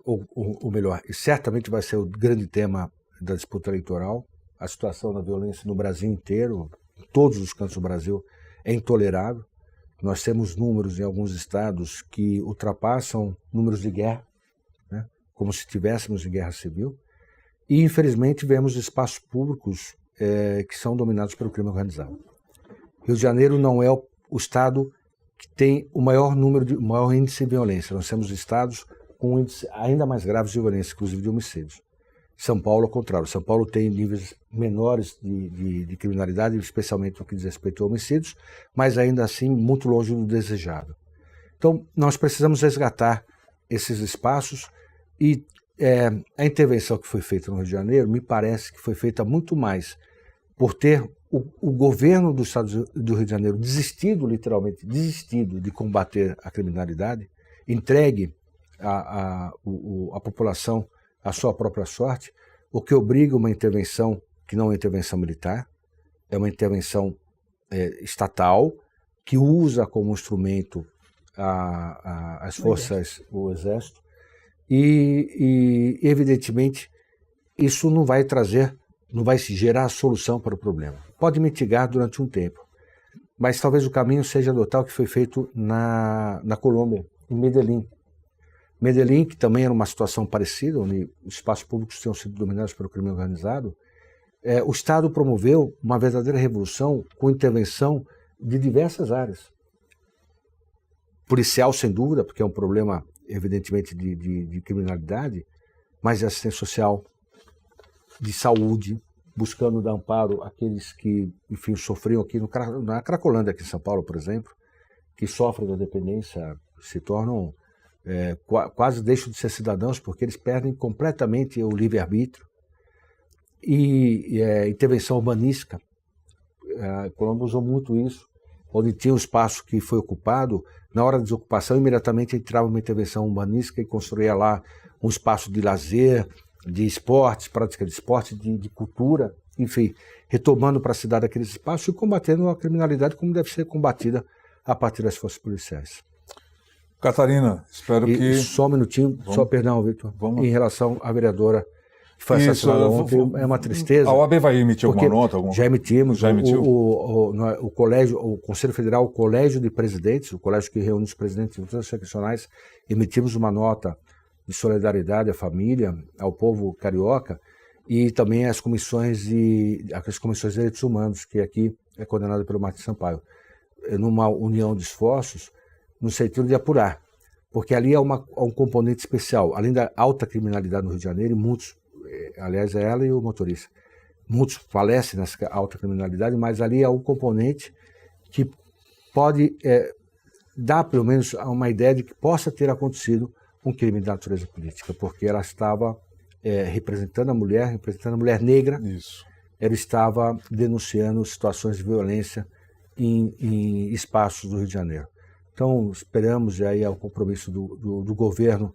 ou melhor, e certamente vai ser o grande tema da disputa eleitoral. A situação da violência no Brasil inteiro, em todos os cantos do Brasil, é intolerável. Nós temos números em alguns estados que ultrapassam números de guerra, né, como se estivéssemos em guerra civil. E, infelizmente, vemos espaços públicos que são dominados pelo crime organizado. Rio de Janeiro não é o estado que tem o maior índice de violência. Nós temos estados com índices ainda mais graves de violência, inclusive de homicídios. São Paulo, ao contrário. São Paulo tem níveis menores de criminalidade, especialmente no que diz respeito a homicídios, mas ainda assim muito longe do desejado. Então, nós precisamos resgatar esses espaços e a intervenção que foi feita no Rio de Janeiro me parece que foi feita muito mais por ter o governo do estado do Rio de Janeiro literalmente desistido de combater a criminalidade, entregue a população à sua própria sorte, o que obriga uma intervenção que não é uma intervenção militar, é uma intervenção estatal, que usa como instrumento as forças, o Exército, e evidentemente isso não vai gerar a solução para o problema. Pode mitigar durante um tempo, mas talvez o caminho seja adotar o que foi feito na Colômbia, em Medellín. Medellín, que também era uma situação parecida, onde os espaços públicos tinham sido dominados pelo crime organizado, o Estado promoveu uma verdadeira revolução com intervenção de diversas áreas. Policial, sem dúvida, porque é um problema, evidentemente, de criminalidade, mas de assistência social, de saúde, buscando dar amparo àqueles que, enfim, sofriam aqui na Cracolândia, aqui em São Paulo, por exemplo, que sofrem da dependência, se tornam, quase deixam de ser cidadãos, porque eles perdem completamente o livre-arbítrio. E intervenção urbanística, a Colômbia usou muito isso, onde tinha um espaço que foi ocupado, na hora da desocupação, imediatamente entrava uma intervenção urbanística e construía lá um espaço de lazer, de esportes, prática de esporte, de cultura, enfim, retomando para a cidade aqueles espaços e combatendo a criminalidade como deve ser combatida a partir das forças policiais. Catarina, espero que... Só um minutinho, perdão, Vitor, em relação à vereadora que foi assassinada ontem, é uma tristeza. A OAB vai emitir alguma nota? Já emitimos. Já emitiu? O Colégio, o Conselho Federal, o Colégio de Presidentes, o colégio que reúne os presidentes de todas as seccionais, emitimos uma nota de solidariedade à família, ao povo carioca, e também as comissões de direitos humanos, que aqui é coordenada pelo Martin Sampaio, numa união de esforços, no sentido de apurar, porque ali há um componente especial, além da alta criminalidade no Rio de Janeiro, e muitos, aliás, é ela e o motorista, muitos falecem nessa alta criminalidade, mas ali há um componente que pode dar, pelo menos, uma ideia de que possa ter acontecido um crime de natureza política, porque ela estava representando a mulher negra. Isso. Ela estava denunciando situações de violência em espaços do Rio de Janeiro. Então, esperamos, e aí é o compromisso do governo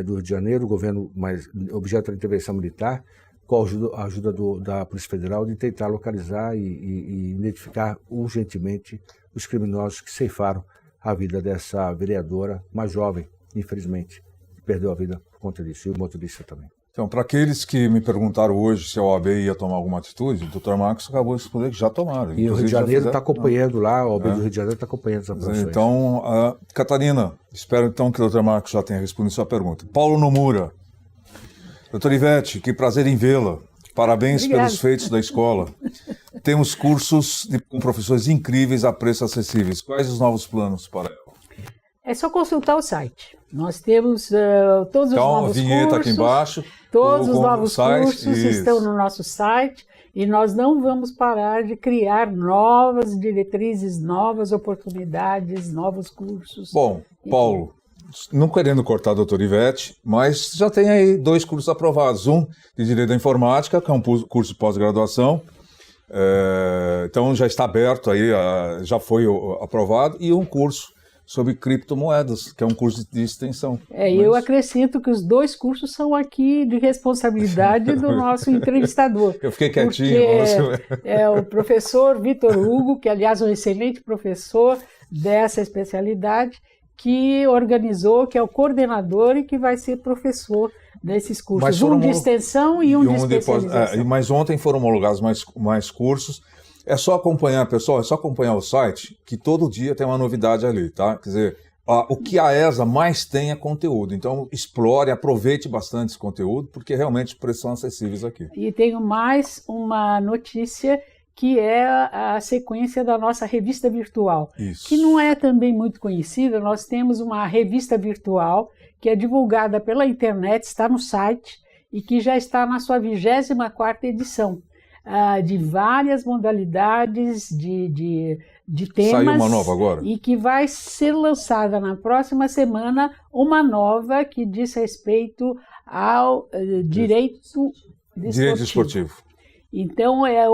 do Rio de Janeiro, o governo mais objeto da intervenção militar, com a ajuda da Polícia Federal, de tentar localizar e identificar urgentemente os criminosos que ceifaram a vida dessa vereadora, mais jovem, infelizmente, que perdeu a vida por conta disso, e o motorista também. Então, para aqueles que me perguntaram hoje se a OAB ia tomar alguma atitude, o Dr. Marcos acabou de responder que já tomaram. E o Rio de Janeiro está acompanhando lá, a OAB do Rio de Janeiro está acompanhando essas ações. Então, Catarina, espero então que o Dr. Marcos já tenha respondido sua pergunta. Paulo Nomura. Doutora Ivete, que prazer em vê-la. Parabéns pelos feitos da escola. Temos cursos com professores incríveis a preços acessíveis. Quais os novos planos para ela? É só consultar o site. Nós temos todos os novos cursos. Então, a vinheta aqui embaixo. Todos os novos cursos estão no nosso site e nós não vamos parar de criar novas diretrizes, novas oportunidades, novos cursos. Bom, Paulo, não querendo cortar a doutora Ivete, mas já tem aí 2 cursos aprovados. Um de Direito da Informática, que é um curso de pós-graduação. Então já está aberto aí, já foi aprovado, e um curso sobre criptomoedas, que é um curso de extensão. Eu acrescento que os 2 cursos são aqui de responsabilidade do nosso entrevistador. Eu fiquei quietinho. É o professor Vitor Hugo, que aliás é um excelente professor dessa especialidade, que organizou, que é o coordenador e que vai ser professor desses cursos. Um de extensão e um de especialização. Mas ontem foram homologados mais cursos. É só acompanhar, pessoal, é só acompanhar o site, que todo dia tem uma novidade ali, tá? Quer dizer, o que a ESA mais tem é conteúdo. Então, explore, aproveite bastante esse conteúdo, porque realmente os preços são acessíveis aqui. E tenho mais uma notícia, que é a sequência da nossa revista virtual, que não é também muito conhecida. Nós temos uma revista virtual que é divulgada pela internet, está no site, e que já está na sua 24ª edição. De várias modalidades de temas. Saiu uma nova agora? E que vai ser lançada na próxima semana uma nova que diz respeito ao direito desportivo. Então é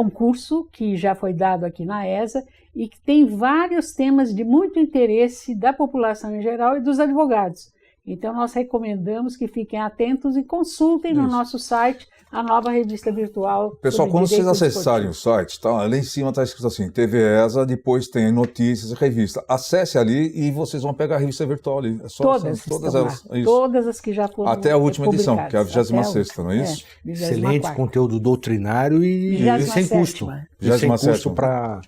um curso que já foi dado aqui na ESA e que tem vários temas de muito interesse da população em geral e dos advogados. Então nós recomendamos que fiquem atentos e consultem no nosso site a nova revista virtual. Pessoal, quando vocês acessarem o site, tá, lá em cima está escrito assim, TV ESA, depois tem notícias e revista. Acesse ali e vocês vão pegar a revista virtual ali. É só todas elas. É isso. Todas as que já foram até a última edição, que é a 26ª, não é isso? Excelente conteúdo doutrinário e sem custo. Sem custo para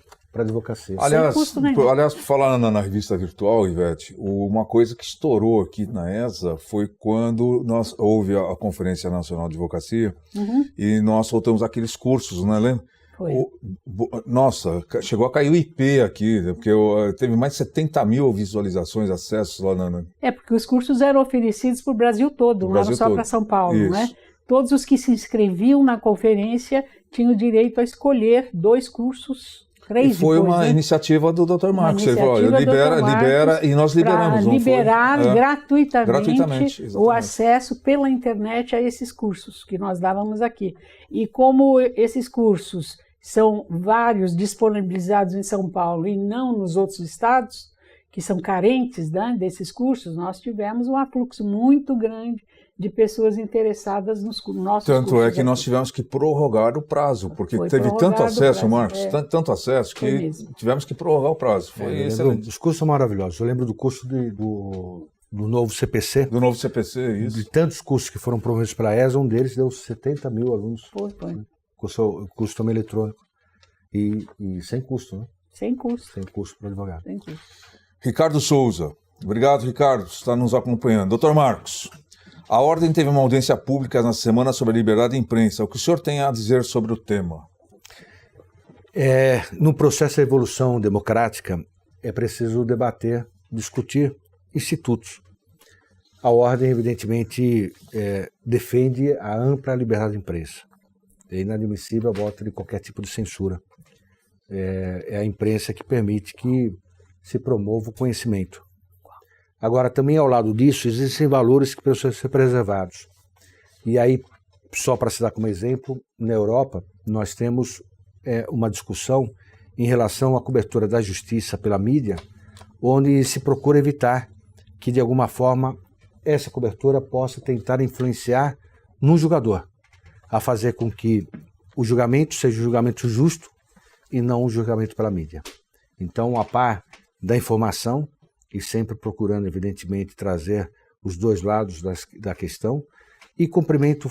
a advocacia. Aliás, por falar na revista virtual, Ivete, uma coisa que estourou aqui na ESA foi quando houve a Conferência Nacional de Advocacia e nós soltamos aqueles cursos, né, lembra? Foi. Nossa, chegou a cair o IP aqui, porque teve mais de 70 mil visualizações, acessos lá na... porque os cursos eram oferecidos para o Brasil todo, não era só para São Paulo, né? Todos os que se inscreviam na conferência tinham direito a escolher 2 cursos. E foi uma iniciativa do Dr. Marcos. Ele falou, libera, e nós liberamos. Liberar gratuitamente o acesso pela internet a esses cursos que nós dávamos aqui. E como esses cursos são vários disponibilizados em São Paulo e não nos outros estados, que são carentes, né, desses cursos, nós tivemos um afluxo muito grande de pessoas interessadas nos nossos cursos. Tanto é que nós tivemos que prorrogar o prazo, porque teve tanto acesso, Marcos, tanto acesso, que tivemos que prorrogar o prazo. Foi excelente. Os cursos são maravilhosos. Eu lembro do curso do novo CPC. Do novo CPC, isso. De tantos cursos que foram promovidos para a ESA, um deles deu 70 mil alunos. Foi. Curso também eletrônico. E sem custo, né? Sem custo. Sem custo para advogado. Sem custo. Ricardo Souza. Obrigado, Ricardo, por estar nos acompanhando. Dr. Marcos, a Ordem teve uma audiência pública na semana sobre a liberdade de imprensa. O que o senhor tem a dizer sobre o tema? No processo de evolução democrática, é preciso debater, discutir institutos. A Ordem, evidentemente, defende a ampla liberdade de imprensa. É inadmissível a volta de qualquer tipo de censura. É a imprensa que permite que se promova o conhecimento. Agora, também ao lado disso, existem valores que precisam ser preservados. E aí, só para citar como exemplo, na Europa, nós temos uma discussão em relação à cobertura da justiça pela mídia, onde se procura evitar que, de alguma forma, essa cobertura possa tentar influenciar no julgador, a fazer com que o julgamento seja um julgamento justo e não um julgamento pela mídia. Então, a par da informação, e sempre procurando, evidentemente, trazer os 2 lados da questão, e cumprimento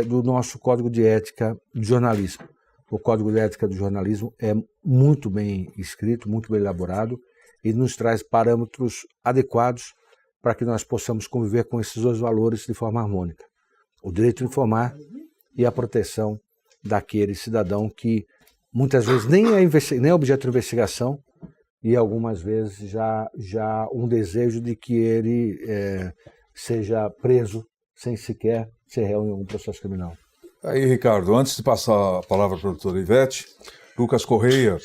do nosso Código de Ética do Jornalismo. O Código de Ética do Jornalismo é muito bem escrito, muito bem elaborado, e nos traz parâmetros adequados para que nós possamos conviver com esses 2 valores de forma harmônica. O direito a informar e a proteção daquele cidadão que muitas vezes nem é objeto de investigação, e algumas vezes já um desejo de que ele seja preso sem sequer ser réu em algum processo criminal. Aí, Ricardo, antes de passar a palavra para a doutora Ivete, Lucas Correia,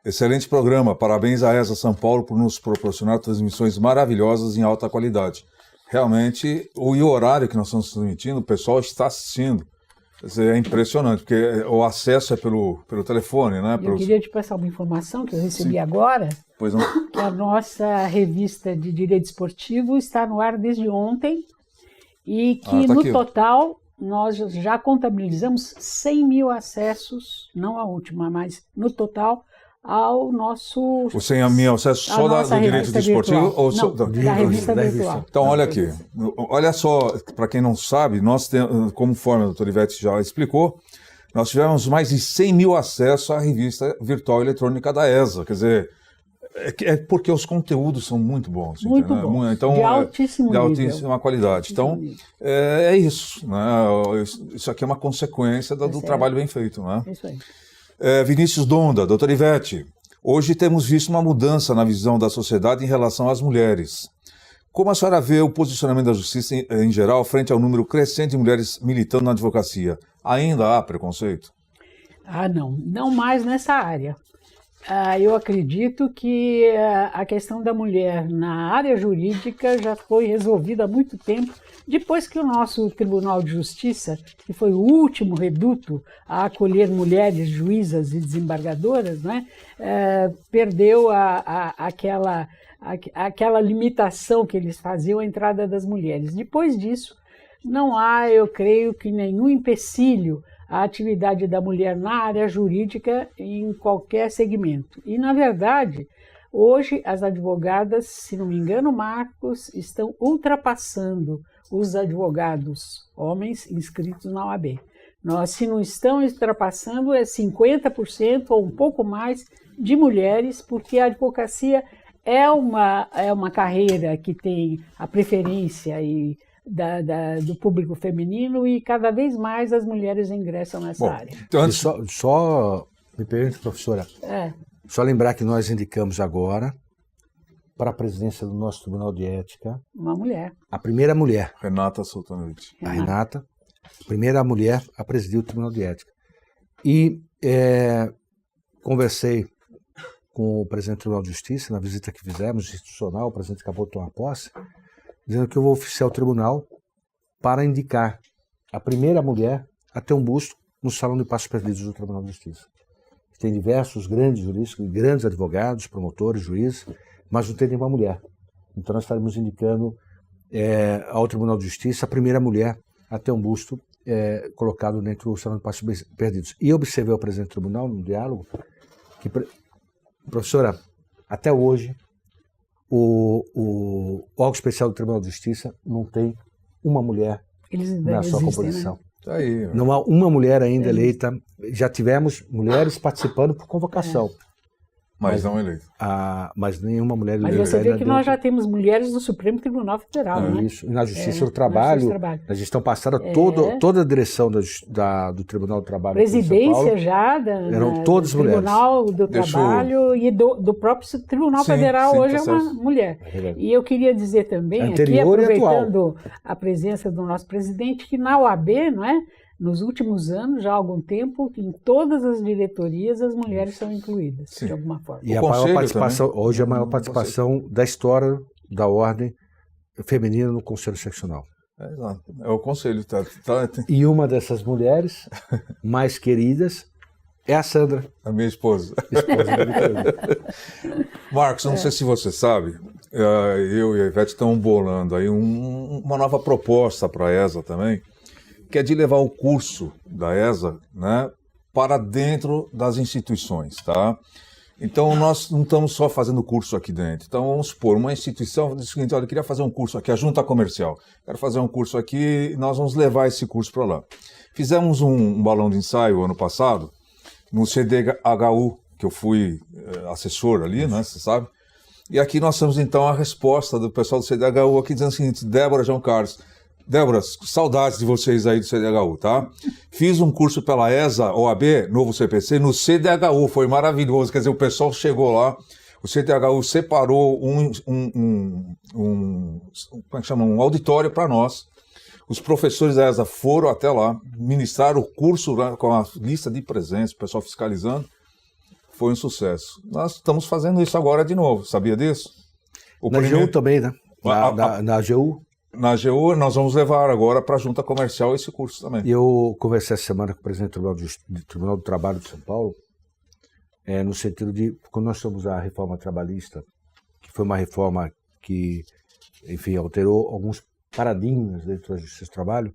Excelente programa. Parabéns à ESA São Paulo por nos proporcionar transmissões maravilhosas em alta qualidade. Realmente, o horário que nós estamos transmitindo, o pessoal está assistindo. Quer dizer, é impressionante, porque o acesso é pelo telefone, né? Eu queria te passar uma informação que eu recebi agora, Pois não. que a nossa revista de Direito Esportivo está no ar desde ontem e que tá no aqui. total nós já contabilizamos 100 mil acessos, não a última, mas no total ao nosso... O 100 mil acessos a só nossa do direito revista desportivo? virtual. Ou só, Não, da revista virtual. Então, olha aqui. Olha só, para quem não sabe, nós temos, como forma, a doutora Ivete já explicou, nós tivemos mais de 100 mil acessos à revista virtual eletrônica da ESA. Quer dizer, é porque os conteúdos são muito bons. Muito entendeu? bons, Então, de altíssimo de nível. altíssima qualidade. Então, é isso. Né? Isso aqui é uma consequência do trabalho bem feito. Né? É isso aí. Vinícius Donda, doutora Ivete, hoje temos visto uma mudança na visão da sociedade em relação às mulheres. Como a senhora vê o posicionamento da justiça em geral frente ao número crescente de mulheres militando na advocacia? Ainda há preconceito? Não mais nessa área. Eu acredito que a questão da mulher na área jurídica já foi resolvida há muito tempo, depois que o nosso Tribunal de Justiça, que foi o último reduto a acolher mulheres juízas e desembargadoras, né, perdeu aquela limitação que eles faziam à entrada das mulheres. Depois disso, não há, eu creio, que nenhum empecilho à atividade da mulher na área jurídica em qualquer segmento. E, na verdade, hoje as advogadas, se não me engano, Marcos, estão ultrapassando os advogados homens inscritos na OAB. Nós, se não estamos ultrapassando, é 50% ou um pouco mais de mulheres, porque a advocacia é uma carreira que tem a preferência do público feminino e cada vez mais as mulheres ingressam nessa área. Então, E só me permite, professora, só lembrar que nós indicamos agora para a presidência do nosso Tribunal de Ética Uma mulher. a primeira mulher, Renata Soltanovich. a Renata, primeira mulher a presidir o Tribunal de Ética. E conversei com o presidente do Tribunal de Justiça, na visita que fizemos, institucional, o presidente acabou de tomar posse, dizendo que eu vou oficiar o tribunal para indicar a primeira mulher a ter um busto no Salão de Passos Perdidos do Tribunal de Justiça. Tem diversos grandes juristas, grandes advogados, promotores, juízes, mas não tem nenhuma mulher. Então nós estaremos indicando ao Tribunal de Justiça a primeira mulher a ter um busto colocado dentro do Salão de Passos Perdidos. E observei ao presidente do tribunal, no diálogo, que, professora, até hoje, o órgão especial do Tribunal de Justiça não tem uma mulher na sua composição. Né? Tá aí. Não há uma mulher ainda eleita. Já tivemos mulheres participando por convocação. Mas não eleito. Mas nenhuma mulher Mas eleita. você vê que dentro. nós já temos mulheres no Supremo Tribunal Federal, né? Isso. E na Justiça do Trabalho, na gestão passada, toda a direção do Tribunal do Trabalho. Presidência já eram todas do mulheres. Tribunal do Trabalho e do próprio Tribunal Federal hoje é uma mulher. E eu queria dizer também, aqui, aproveitando a presença do nosso presidente, que na OAB, não é? Nos últimos anos, já há algum tempo, em todas as diretorias as mulheres são incluídas, de alguma forma. E a maior participação, hoje a maior participação da história da ordem feminina no Conselho Seccional. É o Conselho. E uma dessas mulheres mais queridas é a Sandra. A minha esposa. Esposa da Vitória. Marcos, eu não sei se você sabe, eu e a Ivete estamos bolando aí uma nova proposta para a ESA também, que é de levar o curso da ESA, né, para dentro das instituições, tá? Então, nós não estamos só fazendo curso aqui dentro. Então, vamos supor, uma instituição diz o seguinte, olha, eu queria fazer um curso aqui, a Junta Comercial. Quero fazer um curso aqui, nós vamos levar esse curso para lá. Fizemos um balão de ensaio ano passado, no CDHU, que eu fui assessor ali, né, você sabe? E aqui nós temos, então, a resposta do pessoal do CDHU aqui dizendo o seguinte, Débora João Carlos, Débora, saudades de vocês aí do CDHU, tá? Fiz um curso pela ESA, OAB, novo CPC, no CDHU, foi maravilhoso. Quer dizer, o pessoal chegou lá, o CDHU separou como é que chama? Um auditório para nós. Os professores da ESA foram até lá, ministraram o curso com a lista de presença, o pessoal fiscalizando. foi um sucesso. Nós estamos fazendo isso agora de novo, sabia disso? Na AGU também, né? Na AGU. Na AGU, nós vamos levar agora para a Junta Comercial esse curso também. Eu conversei essa semana com o presidente do Tribunal do Trabalho de São Paulo, no sentido de, quando nós temos a reforma trabalhista, que foi uma reforma que, enfim, alterou alguns paradigmas dentro da Justiça do Trabalho,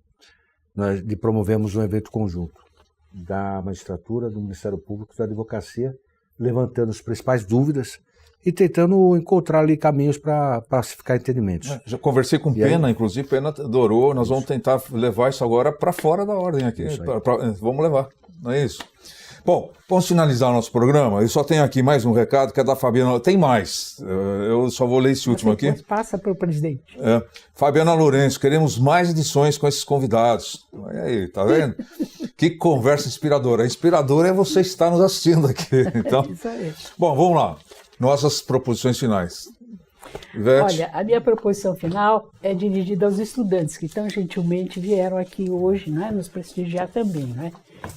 nós promovemos um evento conjunto da magistratura, do Ministério Público, da advocacia, levantando as principais dúvidas e tentando encontrar ali caminhos para pacificar entendimentos. Já conversei com Pena, inclusive, Pena adorou, nós vamos tentar levar isso agora para fora da ordem aqui. Vamos levar, não é isso? Bom, vamos finalizar o nosso programa. Eu só tenho aqui mais um recado que é da Fabiana. Tem mais, eu só vou ler esse último aqui. Passa para o presidente. Fabiana Lourenço, queremos mais edições com esses convidados. Olha aí, tá vendo? Que conversa inspiradora. Inspiradora é você estar nos assistindo aqui. Então, Isso aí. Bom, vamos lá. Nossas proposições finais. Ivete. Olha, a minha proposição final é dirigida aos estudantes que tão gentilmente vieram aqui hoje, né, nos prestigiar também, né?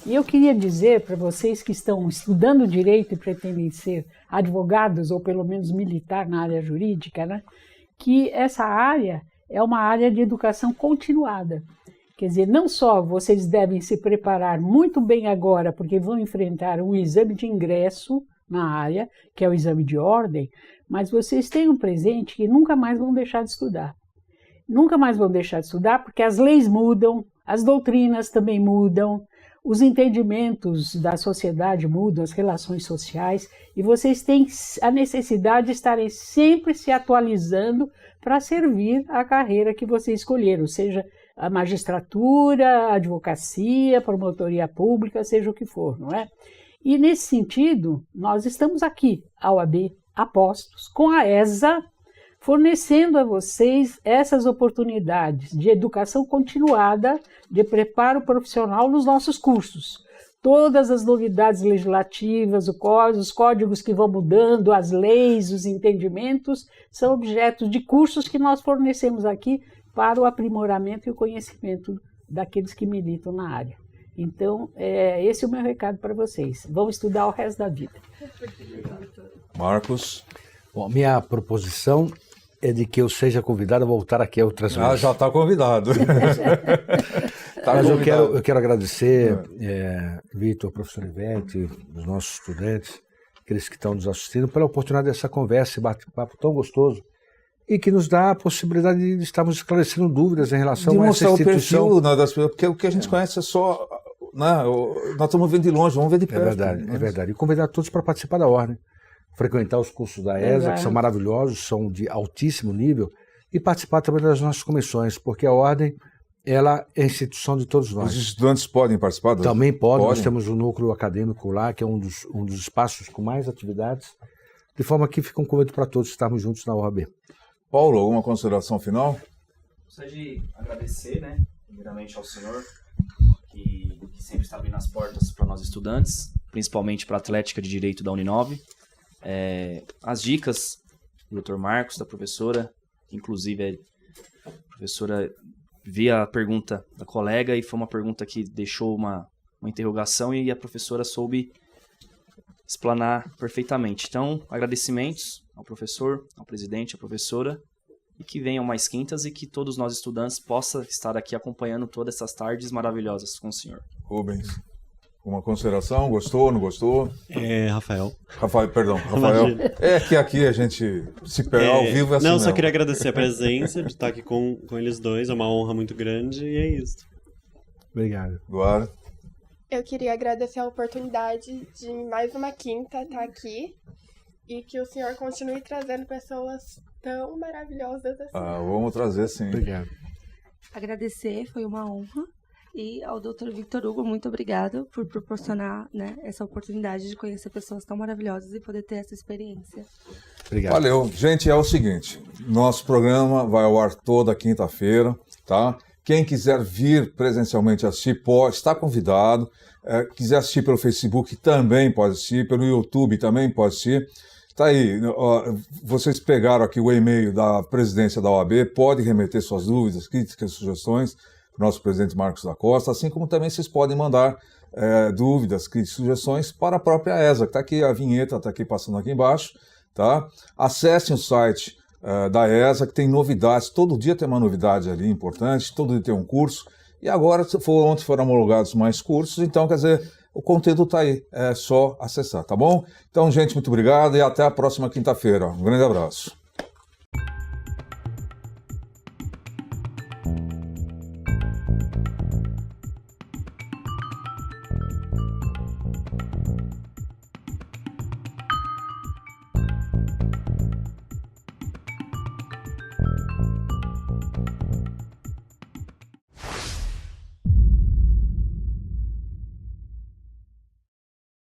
E eu queria dizer para vocês que estão estudando direito e pretendem ser advogados ou pelo menos militar na área jurídica, né, que essa área é uma área de educação continuada. Quer dizer, não só vocês devem se preparar muito bem agora, porque vão enfrentar um exame de ingresso na área, que é o exame de ordem, mas vocês têm um presente que nunca mais vão deixar de estudar. Nunca mais vão deixar de estudar porque as leis mudam, as doutrinas também mudam, os entendimentos da sociedade mudam, as relações sociais, e vocês têm a necessidade de estarem sempre se atualizando para servir a carreira que vocês escolheram, seja a magistratura, a advocacia, a promotoria pública, seja o que for, não é? E nesse sentido, nós estamos aqui, a OAB, a postos, com a ESA, fornecendo a vocês essas oportunidades de educação continuada, de preparo profissional nos nossos cursos. Todas as novidades legislativas, os códigos que vão mudando, as leis, os entendimentos, são objetos de cursos que nós fornecemos aqui para o aprimoramento e o conhecimento daqueles que militam na área. Então, esse é o meu recado para vocês. Vão estudar o resto da vida. Marcos. Bom, minha proposição é de que eu seja convidado a voltar aqui outras vezes. Já está convidado. Mas eu quero agradecer, Vitor, professor Ivete, os nossos estudantes, aqueles que estão nos assistindo, pela oportunidade dessa conversa, esse bate-papo tão gostoso, e que nos dá a possibilidade de estarmos esclarecendo dúvidas em relação a essa instituição. O perfil, das pessoas, porque o que a gente conhece é só... nós estamos vendo de longe, vamos ver de perto. É verdade. E convidar todos para participar da ordem, frequentar os cursos da ESA, que são maravilhosos, são de altíssimo nível, e participar também das nossas comissões, porque a ordem, ela é a instituição de todos nós. Os estudantes podem participar? Também podem. Nós temos um núcleo acadêmico lá, que é um dos espaços com mais atividades, de forma que fica um convite para todos estarmos juntos na OAB. Paulo, alguma consideração final? Gostaria de agradecer, primeiramente ao senhor, que sempre está abrindo as portas para nós estudantes, principalmente para a Atlética de Direito da Uninove. As dicas do Dr. Marcos, da professora, inclusive a professora via a pergunta da colega e foi uma pergunta que deixou uma interrogação e a professora soube explanar perfeitamente. Então, agradecimentos ao professor, ao presidente, à professora, e que venham mais quintas e que todos nós estudantes possam estar aqui acompanhando todas essas tardes maravilhosas com o senhor. Rubens, uma consideração? Gostou, não gostou? Rafael. Rafael. É que aqui a gente se pega ao vivo assim. Não, só queria agradecer a presença, de estar aqui com eles dois, é uma honra muito grande e é isso. Obrigado. Eduardo. Eu queria agradecer a oportunidade de mais uma quinta estar aqui e que o senhor continue trazendo pessoas tão maravilhosas assim. Vamos trazer sim. Obrigado. Agradecer, foi uma honra. E ao Dr. Victor Hugo, muito obrigado por proporcionar essa oportunidade de conhecer pessoas tão maravilhosas e poder ter essa experiência. Obrigado. Valeu. Gente, é o seguinte, nosso programa vai ao ar toda quinta-feira, tá? Quem quiser vir presencialmente assistir, está convidado. Quiser assistir pelo Facebook, também pode assistir. Pelo YouTube, também pode assistir. Tá aí, vocês pegaram aqui o e-mail da presidência da OAB, pode remeter suas dúvidas, críticas, sugestões para o nosso presidente Marcos da Costa, assim como também vocês podem mandar dúvidas, críticas, sugestões para a própria ESA, que está aqui, a vinheta está aqui passando aqui embaixo, tá? Acessem o site da ESA, que tem novidades, todo dia tem uma novidade ali importante, todo dia tem um curso, e agora ontem foram homologados mais cursos, então quer dizer, o conteúdo está aí, é só acessar, tá bom? Então, gente, muito obrigado e até a próxima quinta-feira. Um grande abraço.